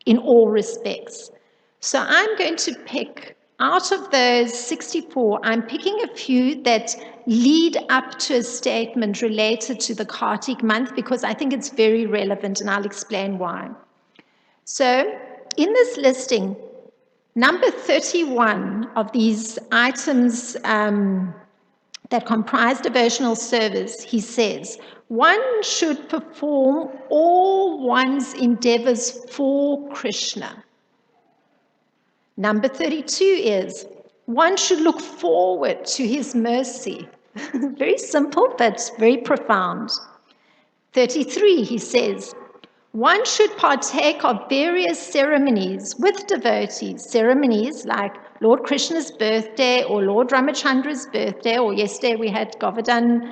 in all respects. So I'm going to pick, out of those 64, I'm picking a few that lead up to a statement related to the Kartik month, because I think it's very relevant, and I'll explain why. So, in this listing, number 31 of these items that comprise devotional service, he says, one should perform all one's endeavors for Krishna. Number 32 is, one should look forward to his mercy. Very simple, but very profound. 33, he says, one should partake of various ceremonies with devotees, ceremonies like Lord Krishna's birthday or Lord Ramachandra's birthday, or yesterday we had Govardhan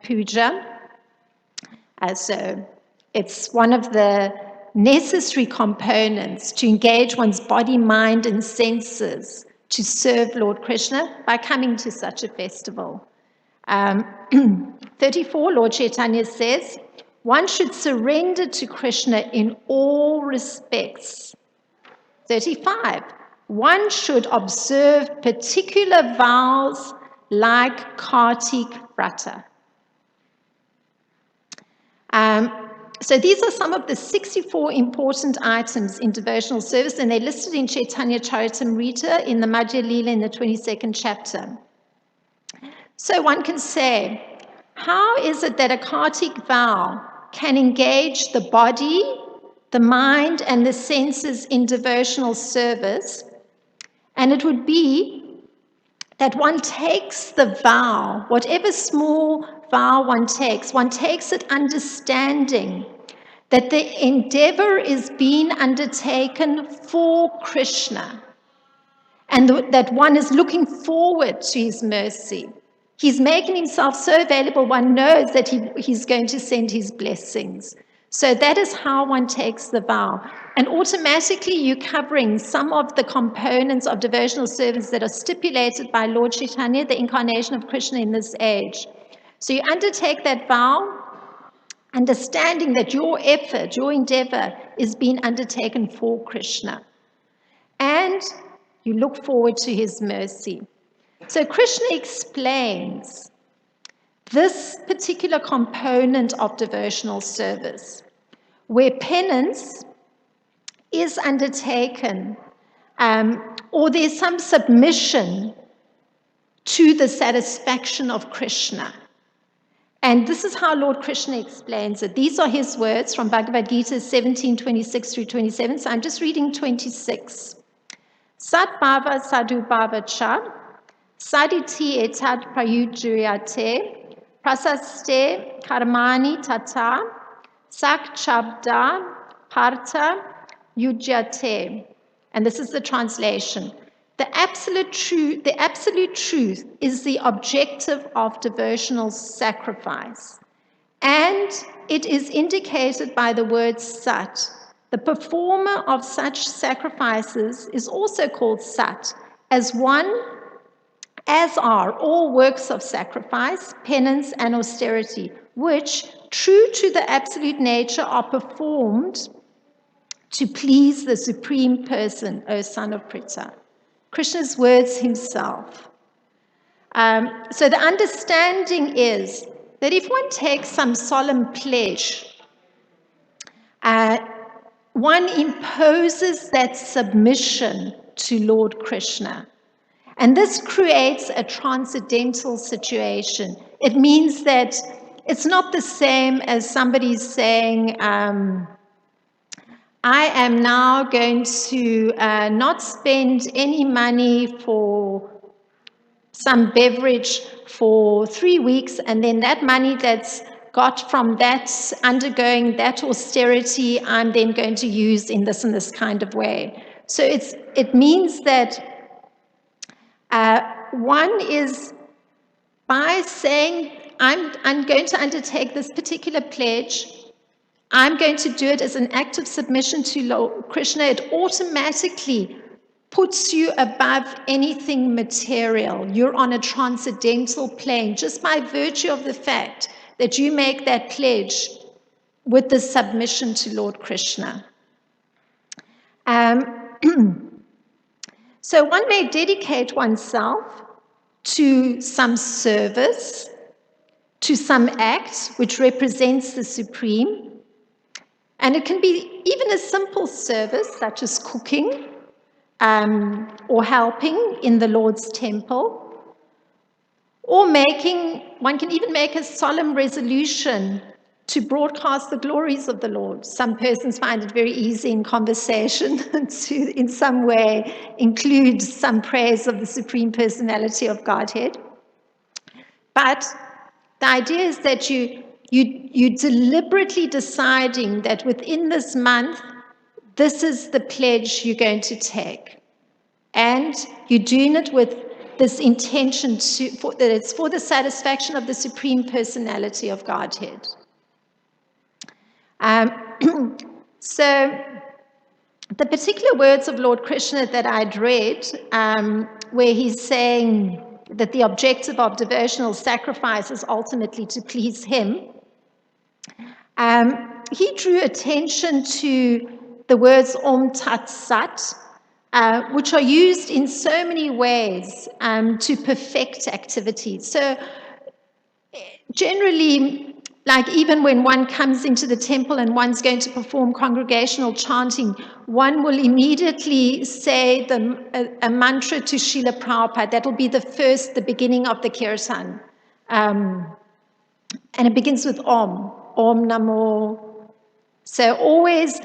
Puja. So it's one of the necessary components to engage one's body, mind, and senses to serve Lord Krishna by coming to such a festival. 34, Lord Chaitanya says, one should surrender to Krishna in all respects. 35, one should observe particular vows like Kartik Vrata. So these are some of the 64 important items in devotional service, and they're listed in Chaitanya Charitamrita in the Madhya Lila in the 22nd chapter. So one can say, how is it that a Kartik vow can engage the body, the mind, and the senses in devotional service? And it would be that one takes the vow, whatever small vow one takes it understanding that the endeavor is being undertaken for Krishna, and that one is looking forward to his mercy. He's making himself so available, one knows that he's going to send his blessings. So that is how one takes the vow. And automatically you're covering some of the components of devotional service that are stipulated by Lord Chaitanya, the incarnation of Krishna in this age. So you undertake that vow, understanding that your effort, your endeavor is being undertaken for Krishna. And you look forward to his mercy. So Krishna explains this particular component of devotional service, where penance is undertaken, or there's some submission to the satisfaction of Krishna. And this is how Lord Krishna explains it. These are his words from Bhagavad-Gita 17:26 through 27. So I'm just reading 26. Sat bhava sadhu bhava cha, saditi etad prayujyate, prasaste karmani tata, sak chabda partha yujyate. And this is the translation. The absolute truth is the objective of devotional sacrifice, and it is indicated by the word sat. The performer of such sacrifices is also called sat, as are all works of sacrifice, penance, and austerity, which, true to the absolute nature, are performed to please the Supreme Person, O son of Pritha. Krishna's words himself. So the understanding is that if one takes some solemn pledge, one imposes that submission to Lord Krishna. And this creates a transcendental situation. It means that it's not the same as somebody saying, I am now going to not spend any money for some beverage for 3 weeks, and then that money that's got from that, undergoing that austerity, I'm then going to use in this and this kind of way. So it means that one is, by saying, I'm going to undertake this particular pledge, I'm going to do it as an act of submission to Lord Krishna, it automatically puts you above anything material. You're on a transcendental plane just by virtue of the fact that you make that pledge with the submission to Lord Krishna. So one may dedicate oneself to some service, to some act which represents the Supreme. And it can be even a simple service, such as cooking or helping in the Lord's temple, or one can even make a solemn resolution to broadcast the glories of the Lord. Some persons find it very easy in conversation to, in some way, include some praise of the Supreme Personality of Godhead. But the idea is that you you're deliberately deciding that within this month, this is the pledge you're going to take. And you're doing it with this intention that it's for the satisfaction of the Supreme Personality of Godhead. So the particular words of Lord Krishna that I'd read, where he's saying that the objective of devotional sacrifice is ultimately to please him, he drew attention to the words Om Tat Sat, which are used in so many ways to perfect activities. So generally, like even when one comes into the temple and one's going to perform congregational chanting, one will immediately say a mantra to Srila Prabhupada. That will be the beginning of the kirtan. And it begins with Om, Om Namo. So always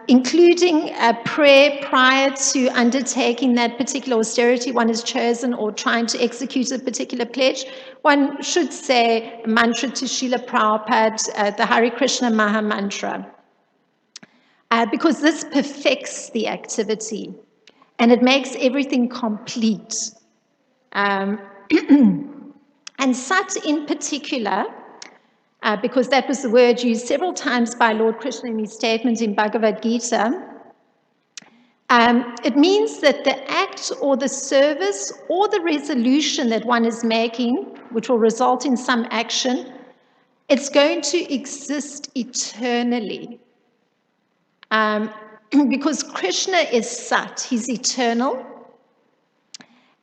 including a prayer prior to undertaking that particular austerity one has chosen or trying to execute a particular pledge, one should say a mantra to Srila Prabhupada, the Hare Krishna Maha Mantra, because this perfects the activity and it makes everything complete. And Sat in particular, because that was the word used several times by Lord Krishna in his statement in Bhagavad-Gita. It means that the act or the service or the resolution that one is making, which will result in some action, it's going to exist eternally. Because Krishna is Sat, he's eternal.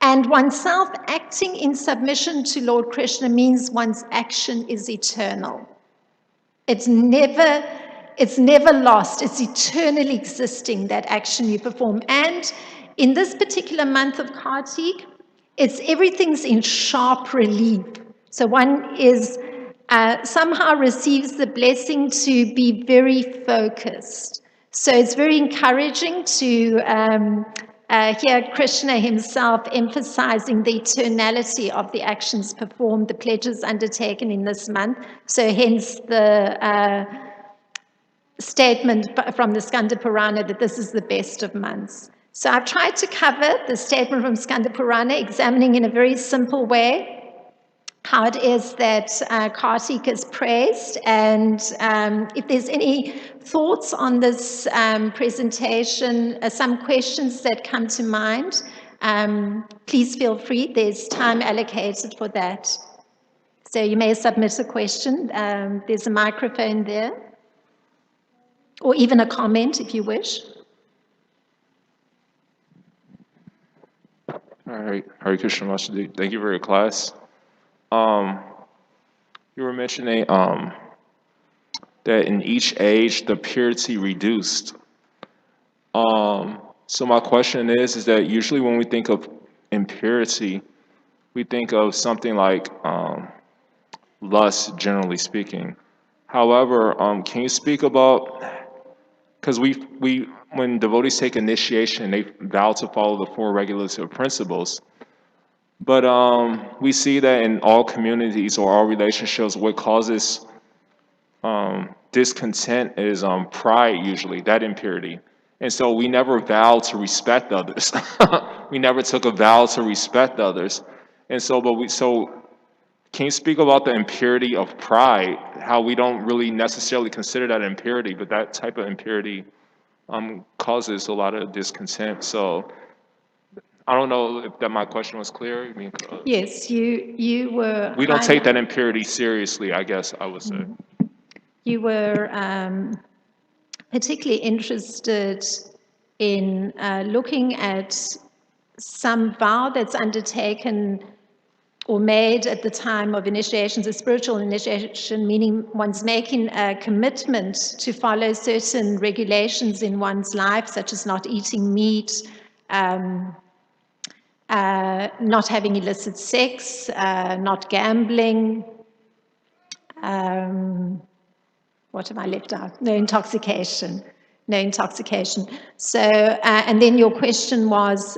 And oneself acting in submission to Lord Krishna means one's action is eternal. It's never lost. It's eternally existing, that action you perform. And in this particular month of Kartik, everything's in sharp relief. So one is somehow receives the blessing to be very focused. So it's very encouraging to hear Krishna himself emphasizing the eternality of the actions performed, the pledges undertaken in this month. So hence the statement from the Skanda Purana that this is the best of months. So I've tried to cover the statement from Skanda Purana, examining in a very simple way how it is that Kartik is praised. And if there's any thoughts on this presentation, some questions that come to mind, please feel free. There's time allocated for that. So you may submit a question. There's a microphone there. Or even a comment if you wish. All right, Hare Krishna Master. Thank you for your class. You were mentioning that in each age the purity reduced. So my question is that usually when we think of impurity, we think of something like lust, generally speaking. However, can you speak about, because when devotees take initiation, they vow to follow the four regulative principles. But we see that in all communities or all relationships, what causes discontent is pride, usually, that impurity. And so we never vowed to respect others. We never took a vow to respect others. And so, can you speak about the impurity of pride, how we don't really necessarily consider that impurity, but that type of impurity causes a lot of discontent. So I don't know if my question was clear. I mean, yes, you were. We don't take that impurity seriously, I guess I would say. You were particularly interested in looking at some vow that's undertaken or made at the time of initiations, a spiritual initiation, meaning one's making a commitment to follow certain regulations in one's life, such as not eating meat, not having illicit sex, not gambling. What have I left out? No intoxication. No intoxication. So, and then your question was,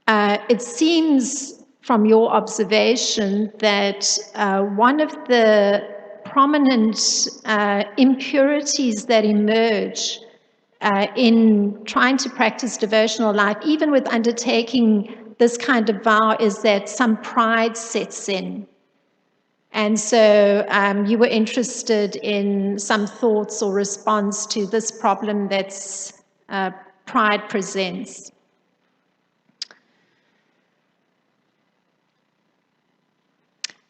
it seems from your observation that one of the prominent impurities that emerge in trying to practice devotional life, even with undertaking this kind of vow, is that some pride sets in. And so you were interested in some thoughts or response to this problem that's pride presents.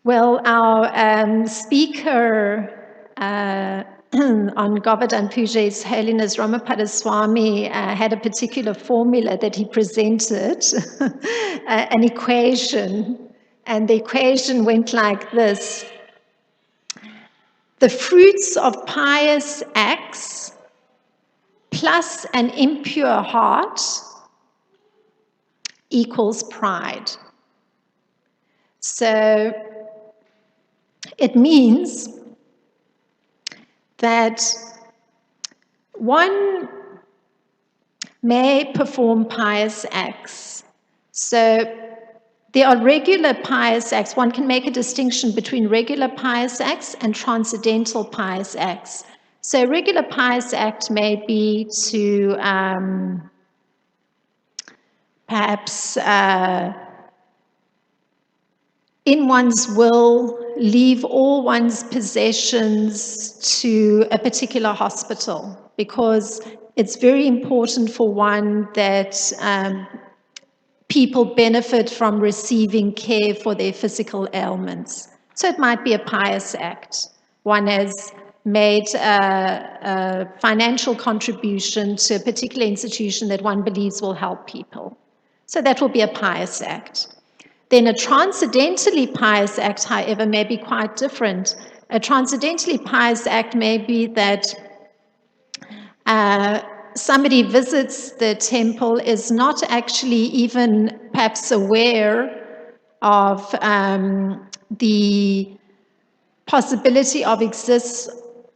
Well, our speaker on Govardhan Puja, His Holiness Ramapada Swami, had a particular formula that he presented, an equation, and the equation went like this: the fruits of pious acts plus an impure heart equals pride. So it means that one may perform pious acts. So there are regular pious acts. One can make a distinction between regular pious acts and transcendental pious acts. So a regular pious act may be to perhaps in one's will leave all one's possessions to a particular hospital, because it's very important for one that people benefit from receiving care for their physical ailments. So it might be a pious act. One has made a financial contribution to a particular institution that one believes will help people. So that will be a pious act. Then a transcendentally pious act, however, may be quite different. A transcendentally pious act may be that somebody visits the temple, is not actually even perhaps aware of the possibility of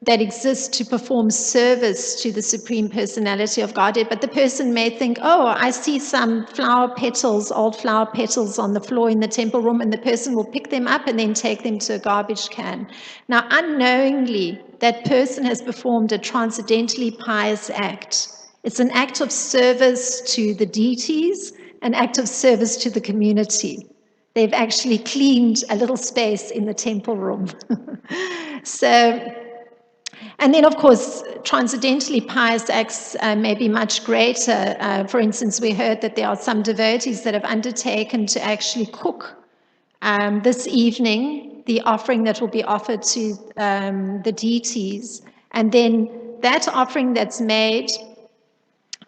that exists to perform service to the Supreme Personality of Godhead, but the person may think, oh, I see some flower petals, old flower petals on the floor in the temple room, and the person will pick them up and then take them to a garbage can. Now, unknowingly, that person has performed a transcendentally pious act. It's an act of service to the deities, an act of service to the community. They've actually cleaned a little space in the temple room. And then, of course, transcendentally pious acts may be much greater. For instance, we heard that there are some devotees that have undertaken to actually cook this evening the offering that will be offered to the deities. And then that offering that's made,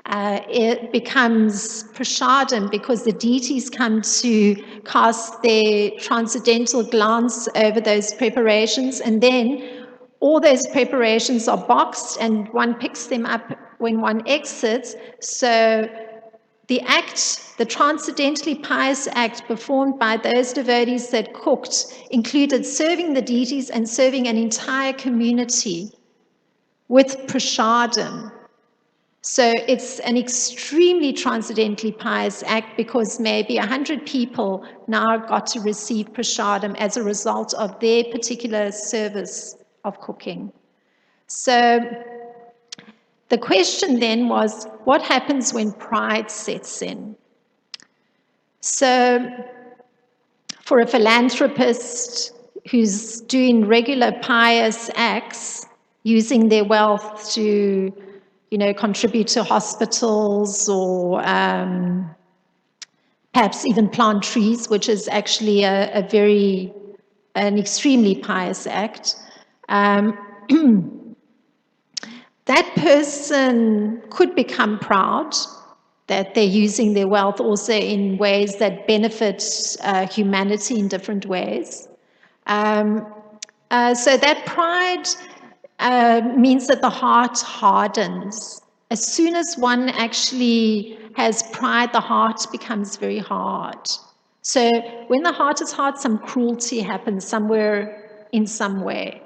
it becomes prasadam, because the deities come to cast their transcendental glance over those preparations, and then all those preparations are boxed and one picks them up when one exits. So the act, the transcendentally pious act performed by those devotees that cooked, included serving the deities and serving an entire community with prasadam. So it's an extremely transcendentally pious act, because maybe 100 people now got to receive prasadam as a result of their particular service of cooking. So the question then was, what happens when pride sets in? So for a philanthropist who's doing regular pious acts, using their wealth to, contribute to hospitals, or perhaps even plant trees, which is actually an extremely pious act, that person could become proud that they're using their wealth also in ways that benefit humanity in different ways. So that pride means that the heart hardens. As soon as one actually has pride, the heart becomes very hard. So when the heart is hard, some cruelty happens somewhere in some way.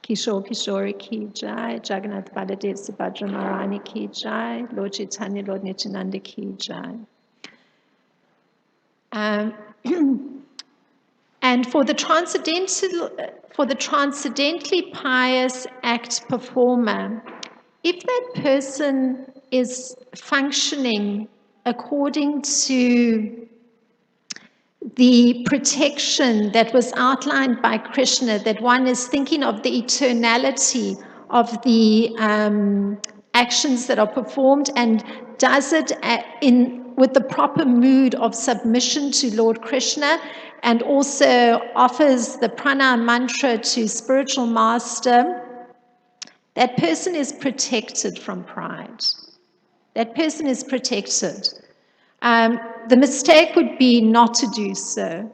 Kishore Kishore ki jai, Jagannath Baladev Subhadra Maharani ki jai, Lord Chaitanya, Lord Nityananda ki jai. Um, and for the transcendently pious act performer, if that person is functioning according to the protection that was outlined by Krishna, that one is thinking of the eternality of the actions that are performed and does it with the proper mood of submission to Lord Krishna, and also offers the pranam mantra to spiritual master, that person is protected from pride. That person is protected. The mistake would be not to do so,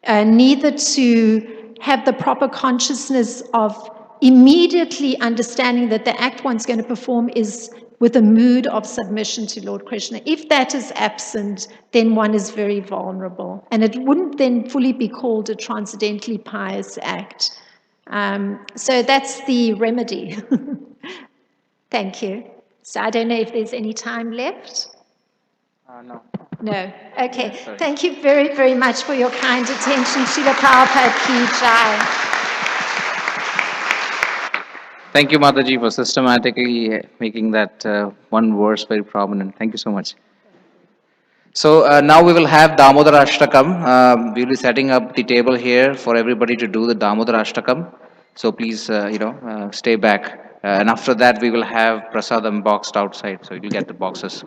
neither to have the proper consciousness of immediately understanding that the act one's going to perform is with a mood of submission to Lord Krishna. If that is absent, then one is very vulnerable, and it wouldn't then fully be called a transcendently pious act. So that's the remedy. Thank you. So I don't know if there's any time left. No. No. Okay. Sorry. Thank you very, very much for your kind attention. Srila Prabhupada ki jai. Thank you, Mataji, for systematically making that one verse very prominent. Thank you so much. So now we will have Damodar Ashtakam. We will be setting up the table here for everybody to do the Damodar Ashtakam. So please, stay back. And after that, we will have Prasadam boxed outside. So you'll get the boxes.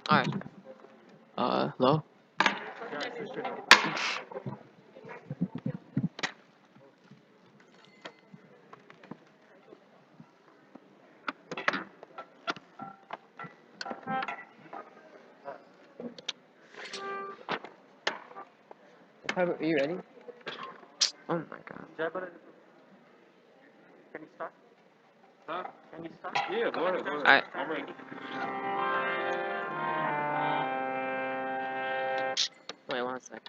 Alright. Hello? Are you ready? Oh my god. Can you start? Huh? Can you start? Yeah, go ahead. Alright. I'm ready. Wait, one second.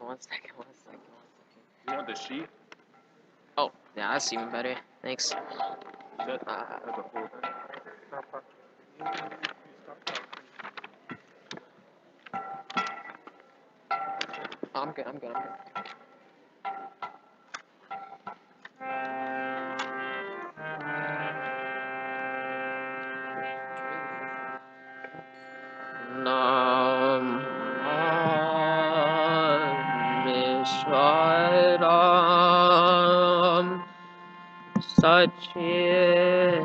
You want the sheet? Oh, yeah, that's even better. Thanks. That's Uh, a full thing. I'm good. Nam Vishwaram Sachit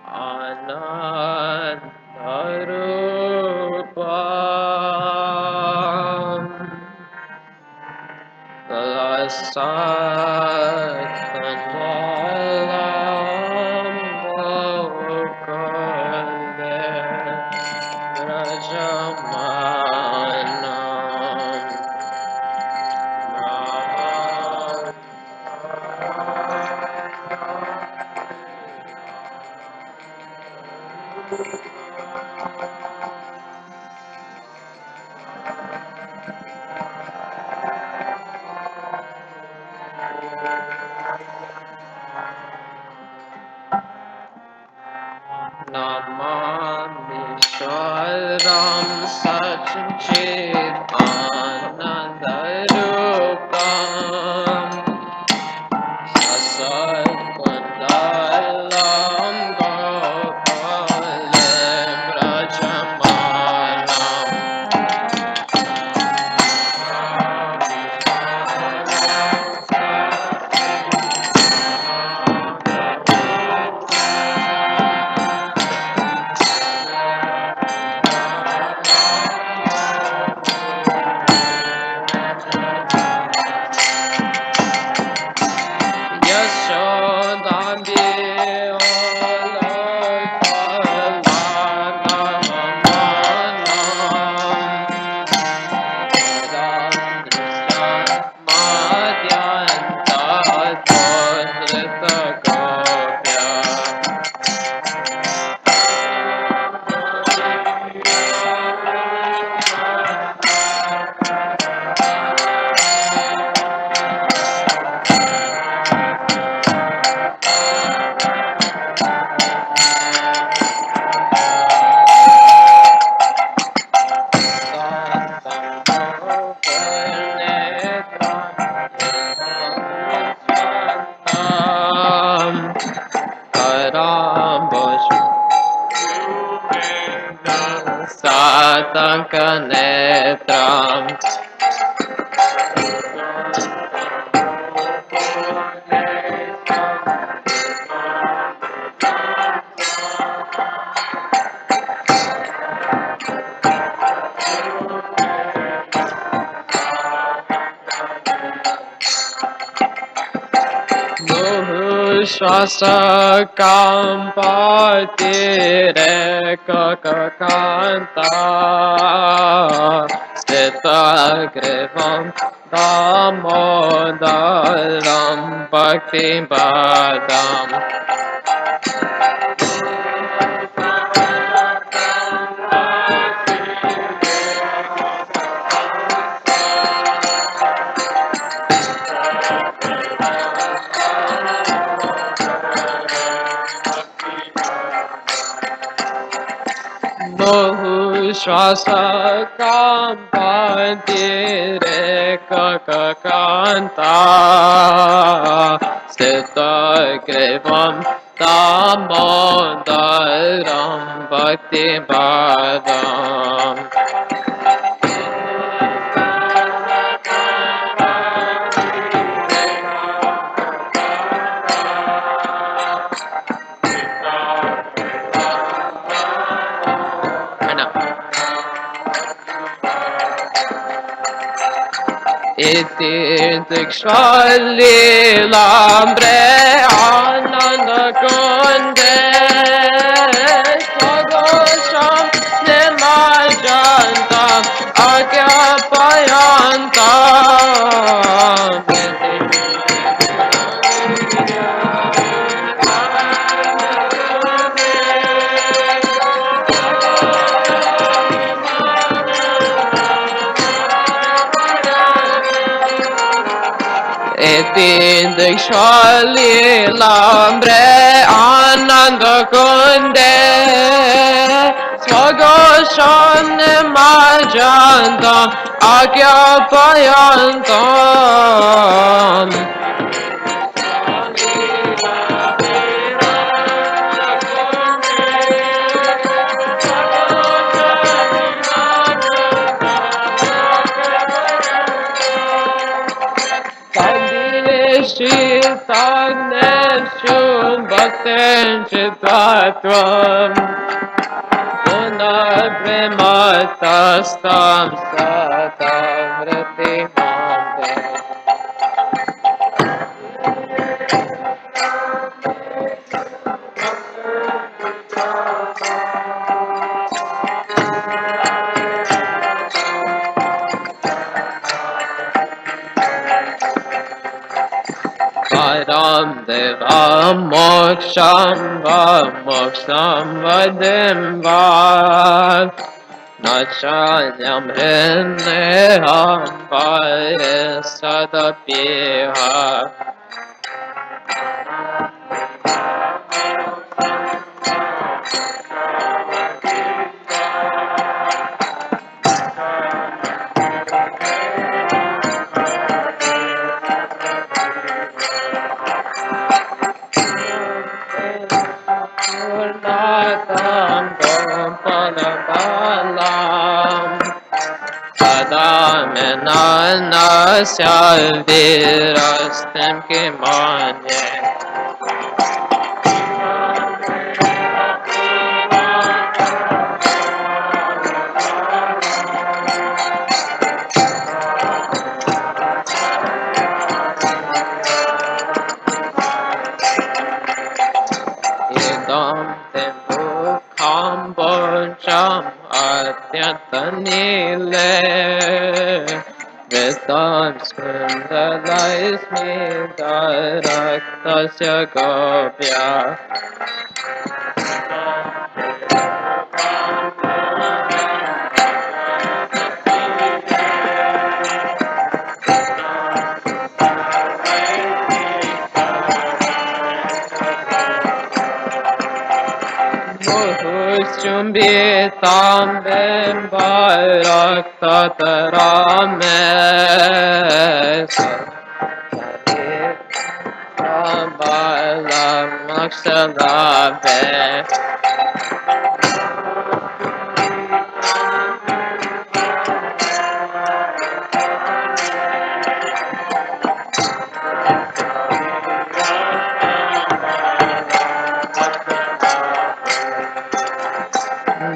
Anandarupam Lasakanalam Bhokale Rajamanam Namami Swaram Sachit Anandarupam Sasakundalam Gopale Brajamanam Satankanetram Shwasa kampatire kakakanta Stita grivam damodaram bhakti badam Shwasa kampatire kakakanta Stita grivam damodaram bhakti badam Iti Dikshali Lambre Ananda Kunde Swagosham Nirmajantam Agyapayanta Dikshali lambre ananda kunde Swagoshan majanta agyapayantam Shitagneshु bhakten chitvatvam Punaprematastam satam ratimante Param devam moksham vadim vad Nachanyam hrineham pare sadapyeha Purnatam Gopalabalam Sadamenanasya virastam kimanye Idam tembukham boncham atyantanile Vedam skundalaismi daraktasya gopya Muhushumbitam bimbaraktatarame Sabalam akshalabe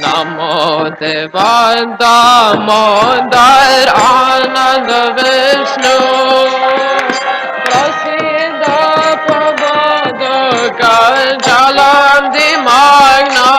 Namo Devadamodar Ananda Vishnu Prasida Prabodaka Jalam Dimagnam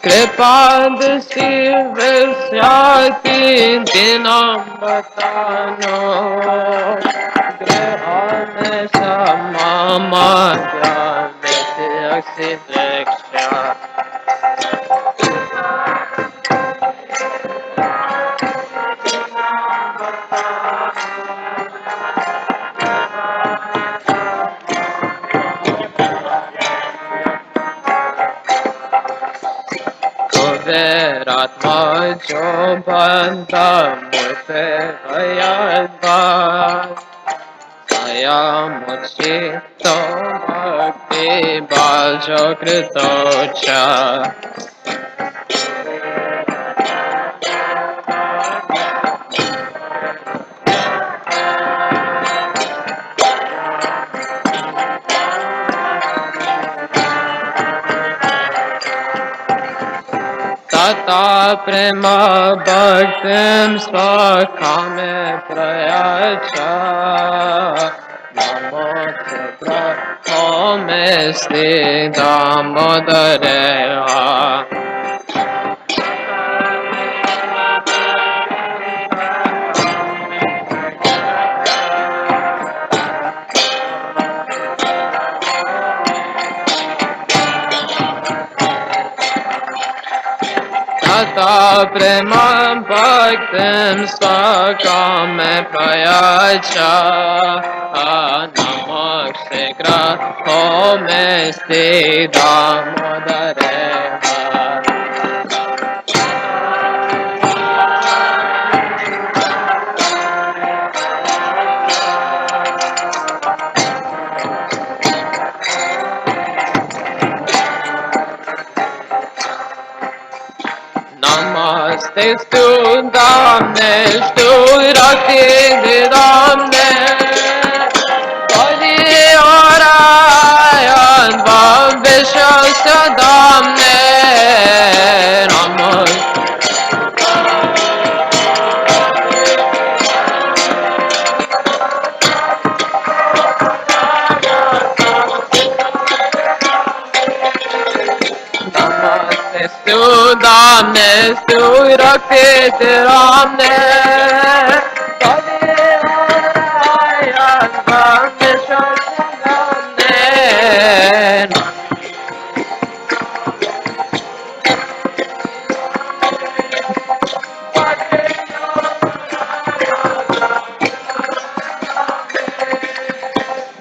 Kripad Sivasyati Dinam Batano Grihame Samama Gyamiti Aksidiksha Kuberatma Jobanta Murte Vayadva Sayamutchito Bhakti Bhajo Kritocha Tata prema bhaktim svakame prayacha Namo Tabra Omesti Damodareha Tata prema bhaktim svakame prayacha Namo Shigra Home Sti Damodare Namaste stu damne stu rakti damne Adi orayan vam vishwasya damne Namaste stu damne stu rakti damne Adi orayan vam vishwasya damne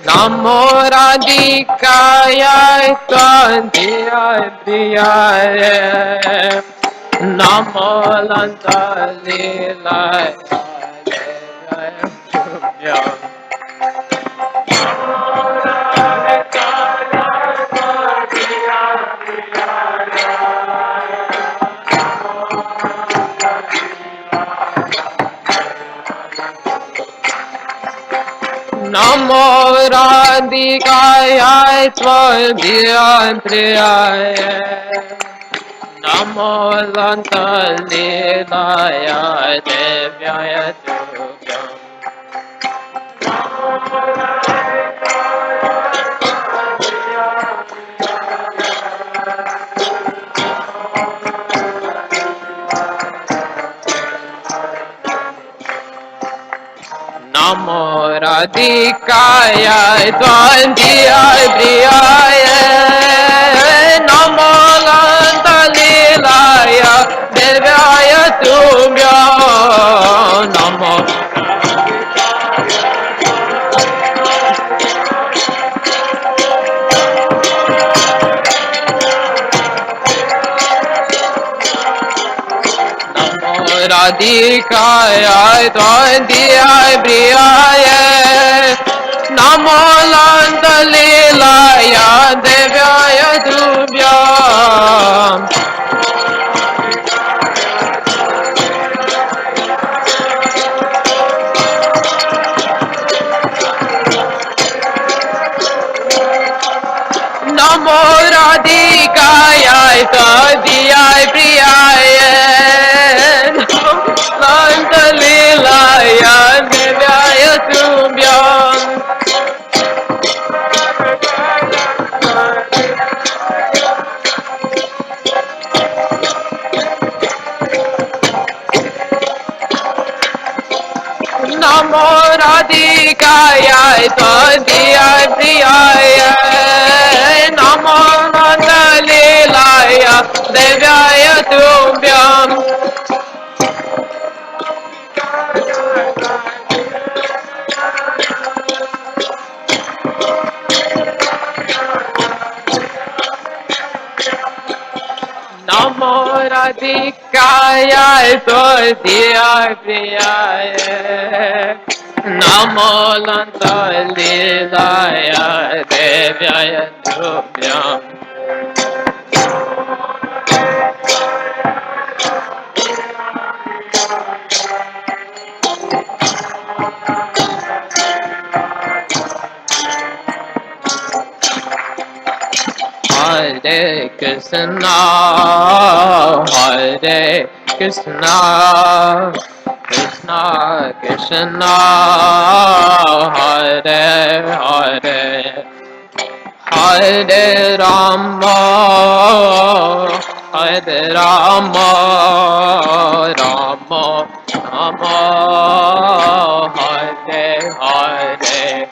Namo Radhikaya Tandiyaya Priyaya Namo Lanta Lilaya Jaya Namo Radhikaya Tandiyaya Priyaya Namo Lanta Lilaya Devyaya Tuvyam Namo Radhikaya Tandiyaya Priyaya Namo Lanta Lilaya Devyaya Tubhyam Namo Radhikaya Tandiyaya Priyaya Namo Lanta Lilaya Devyaya Tubhyam Namo Radhikaya Tandiyaya Priyaya Lanta Lilaya Devyaya Tubhyam Namo Radhikaya Tandiyaya Priyaya Namo Lanta Lilaya Devyaya Tubhyam Namo Radhikaya Tandiyaya Priyaya Namo Lanta Lilaya Devyaya Tubhyam Hare Krishna, Hare Krishna, Krishna Krishna, Hare Hare, Hare Rama, Hare Rama, Rama Rama, Hare Hare.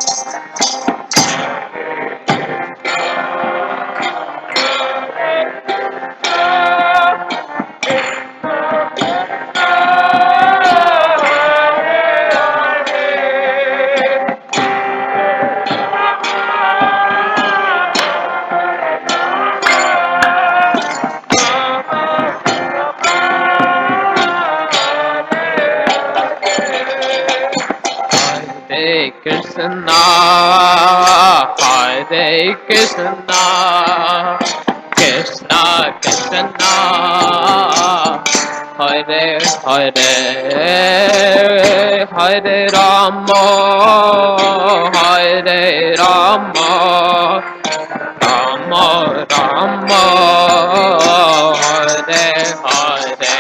Krishna, Hare Krishna, Krishna Krishna, Hare Hare, Hare Rama, Hare Rama, Rama Rama, Hare Hare.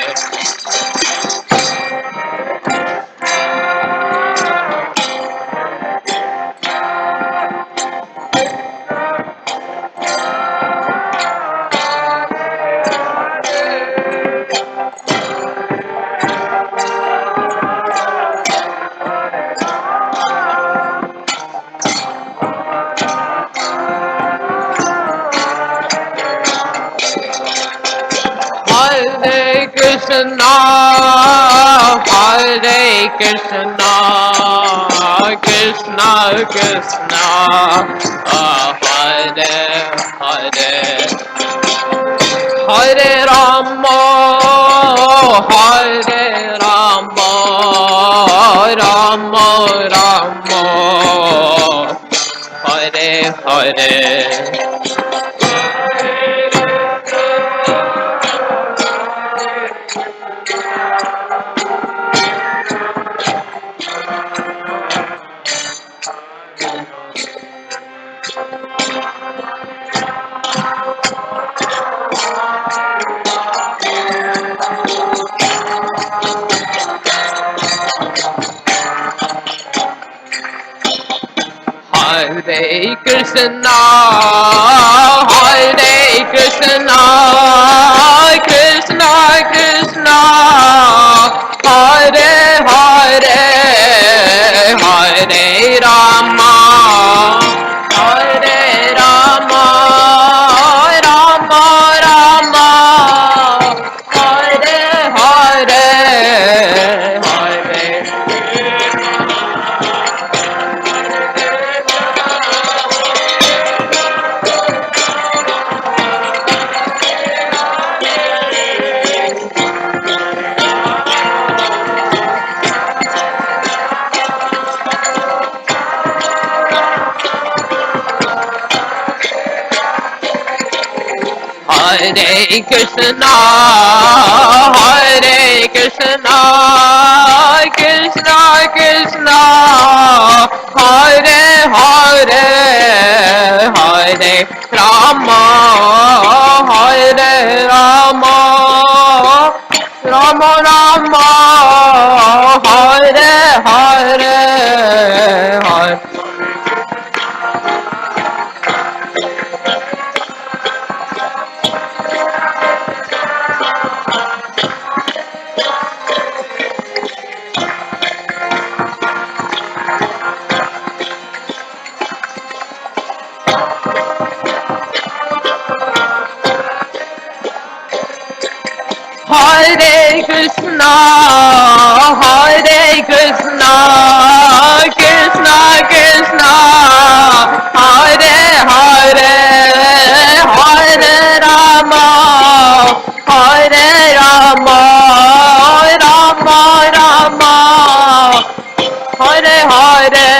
Hare Krishna, Hare Krishna, Krishna Krishna, Hare Hare, Hare Rama, Hare Rama, Rama Rama, Hare Hare. Hare Krishna, Hare Krishna, Krishna Krishna, Hare Hare, Hare Rama, Hare Rama, Rama Rama, Hare Hare, Hare. Hare Krishna, Hare Krishna, Krishna Krishna, Hare Hare, Hare Rama, Hare Rama, Rama Rama, Hare Hare, Hare. Hare Krishna, Hare Krishna, Krishna Krishna, Hare Hare, Hare Rama, Hare Rama, Rama Rama, Hare Hare.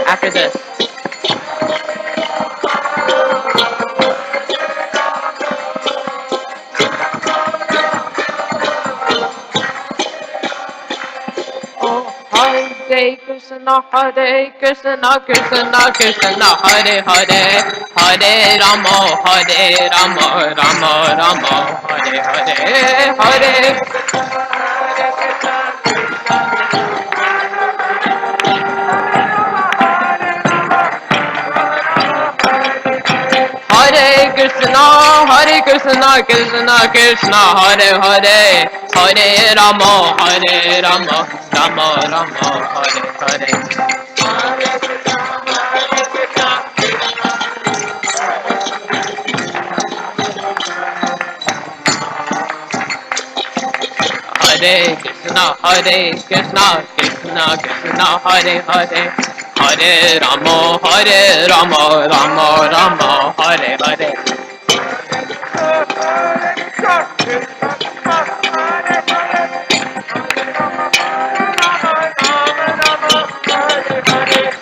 After this. Oh, Hare Krishna, Hare Krishna, Krishna Krishna, Hare Hare, Hare Rama, Hare Rama, Rama Rama, Hare Hare, Hare. Hare Krishna, Hare Krishna, Krishna Krishna, Hare Hare, Hare Rama, Hare Rama, Rama Rama, Hare Hare. Hare Krishna, Hare Krishna, Krishna Krishna, Hare Hare, Hare Rama, Hare Rama, Rama Rama, Hare Hare.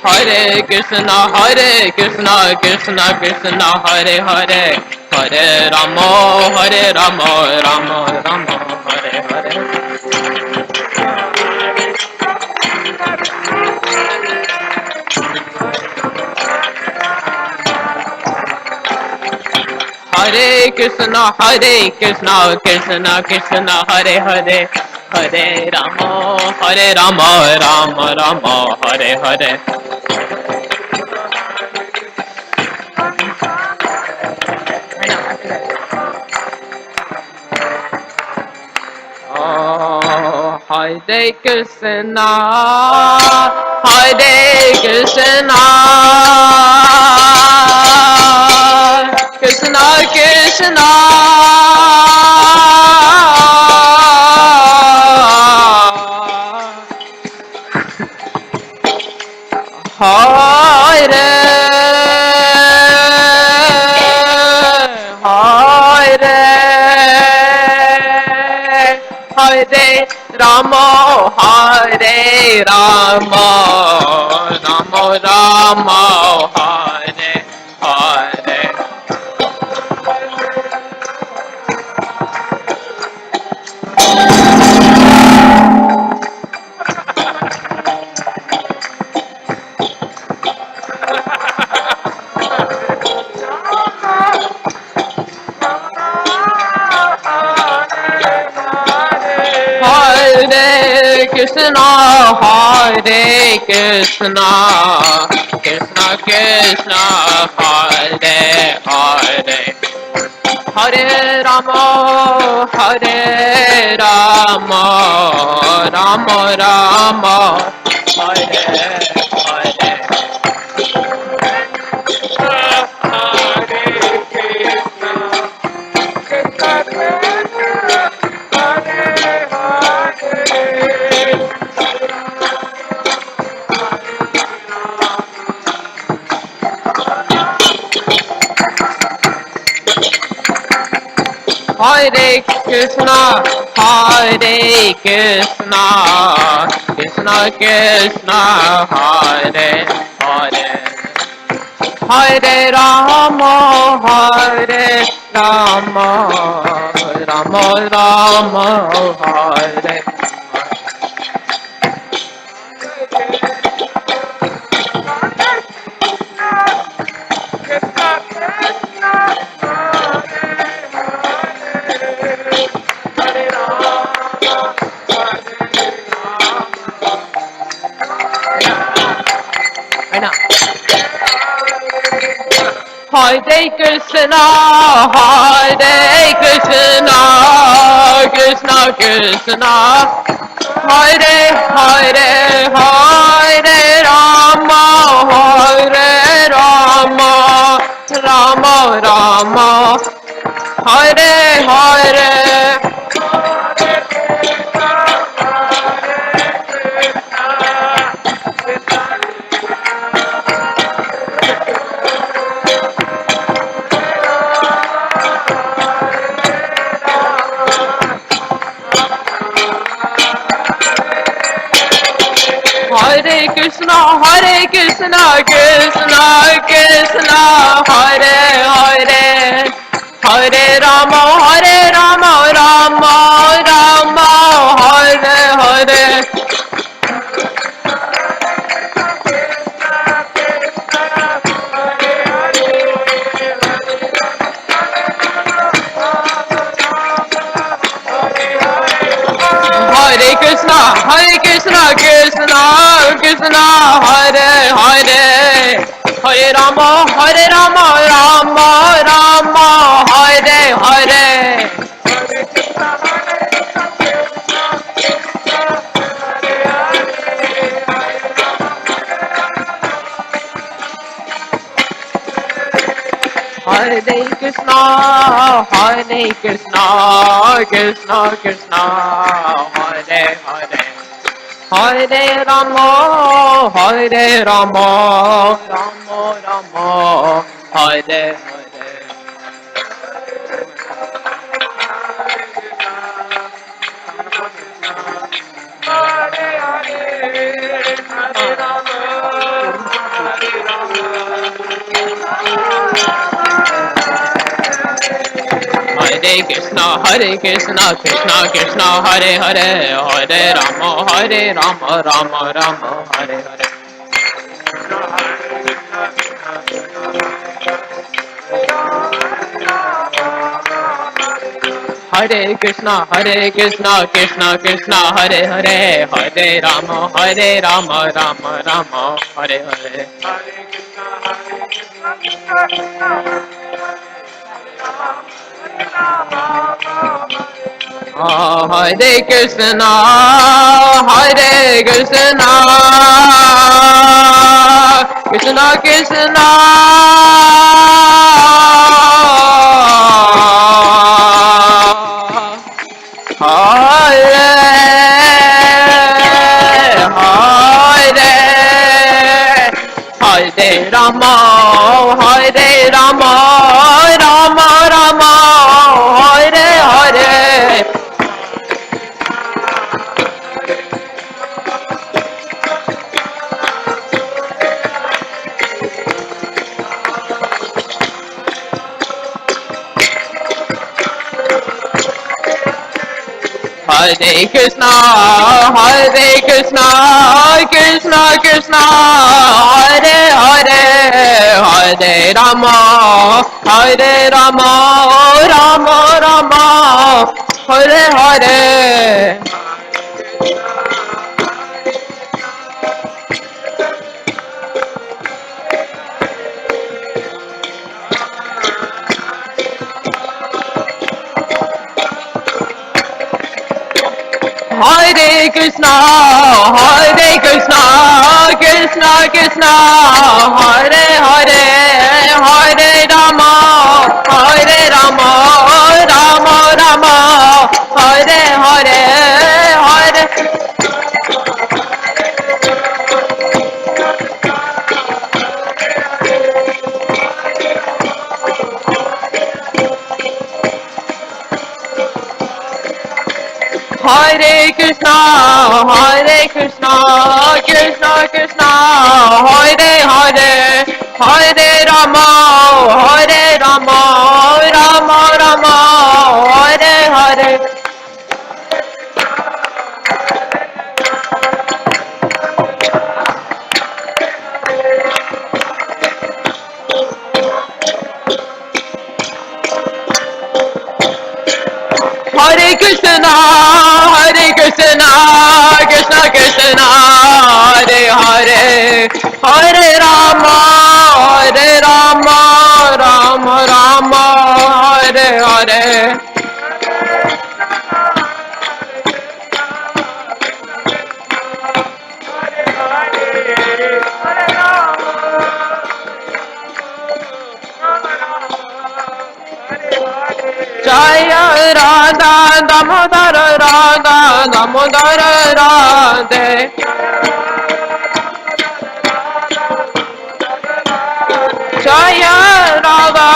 Hare Krishna, Krishna Krishna, Hare Hare, Hare Rama, Rama Rama, Hare Hare. Hare Krishna, Krishna Krishna, Hare Hare, Hare Rama, Rama Rama, Hare Hare. Oh, Hare Krishna, Hare Krishna, Krishna Krishna, Hare Hare Rama, Hare Rama, Rama Rama, Hare Hare. Hare Krishna, Hare Krishna, Krishna Krishna, Hare Hare, Hare Rama, Hare Rama, Rama Rama, Hare Hare. Hare Krishna, Hare Krishna, Krishna Krishna, Hare Hare, Hare Rama, Hare Rama, Rama Rama, Hare. Hare Krishna, Hare Krishna, Krishna Krishna, Hare Hare, Hare Rama, Hare Rama, Rama Rama, Hare Hare. Hare Krishna, Krishna Krishna, Hare Hare, Hare Rama, Rama Rama, Hare Hare. Hare Krishna, Krishna Krishna, Hare Hare, Hare Rama, Rama Rama, Hare Hare. Hare Krishna, Krishna Krishna, Hare Hare, Hare Rama, Rama Rama, Hare Hare. Hare Krishna, Krishna Krishna, Hare Hare, Hare Rama, Rama Rama, Hare Hare. Hare Krishna, Krishna Krishna, Hare Hare, Hare Rama, Rama Rama, Hare Hare. Hare Krishna, Krishna Krishna, Hare Rama, Rama Rama, Hare Hare. Hare Krishna, Krishna Krishna, Hare Hare, Hare Rama, Rama Rama, Hare Hare. Hare Krishna, Krishna Krishna, Hare Hare, Hare Rama, Rama Rama, Hare Hare, Hare. Hare Krishna, Krishna Krishna, Hare Hare, Hare Rama, Rama Rama, Hare Hare. Hare Krishna, Krishna Krishna, Hare Hare, Hare Rama, Rama Rama, Hare Hare. Jaya Radha Damodara Radhe. Jaya Radha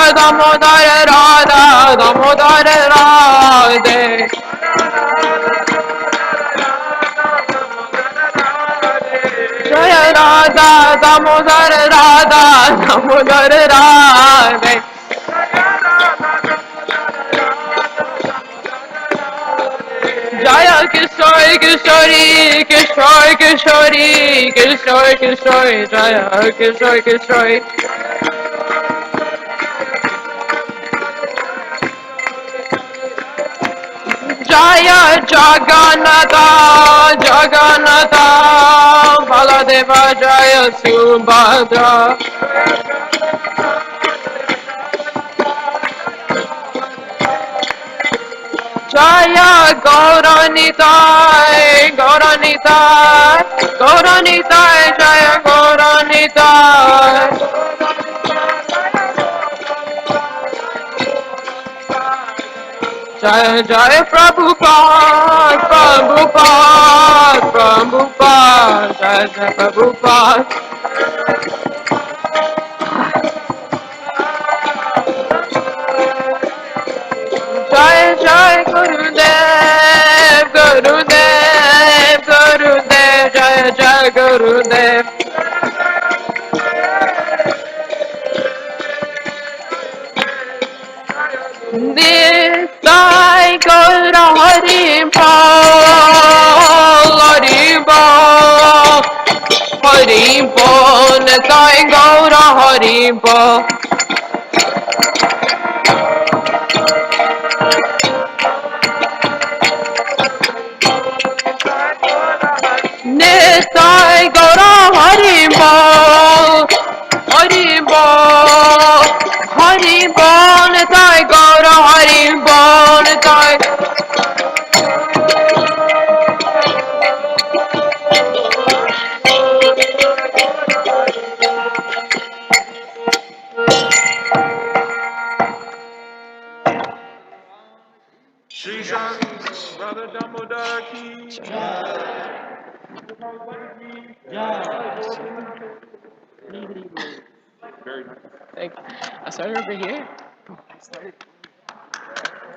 Damodara Radhe. Jaya Radha Damodara Radhe. Jaya Kishore Kishori, Jaya Kishore. Jaya Jagannatha, Baladeva Jaya Subhadra. Jaya Gauranitai, Jaya Gauranitai. Jaya Jaya Prabhupada, Jaya Jaya Prabhupada. Jai Jai Gurudev, Jai Jai Gurudev. Gaura Hari Bol, Hari Bol, Hari Bol, Nitai Gaura Hari Bol. Nitai Gaura Hari Bol, Hari Bol, Hari Bol, Nitai Gaura Hari Bol, Nitai. Brother Damodar ki. Like, I started over here.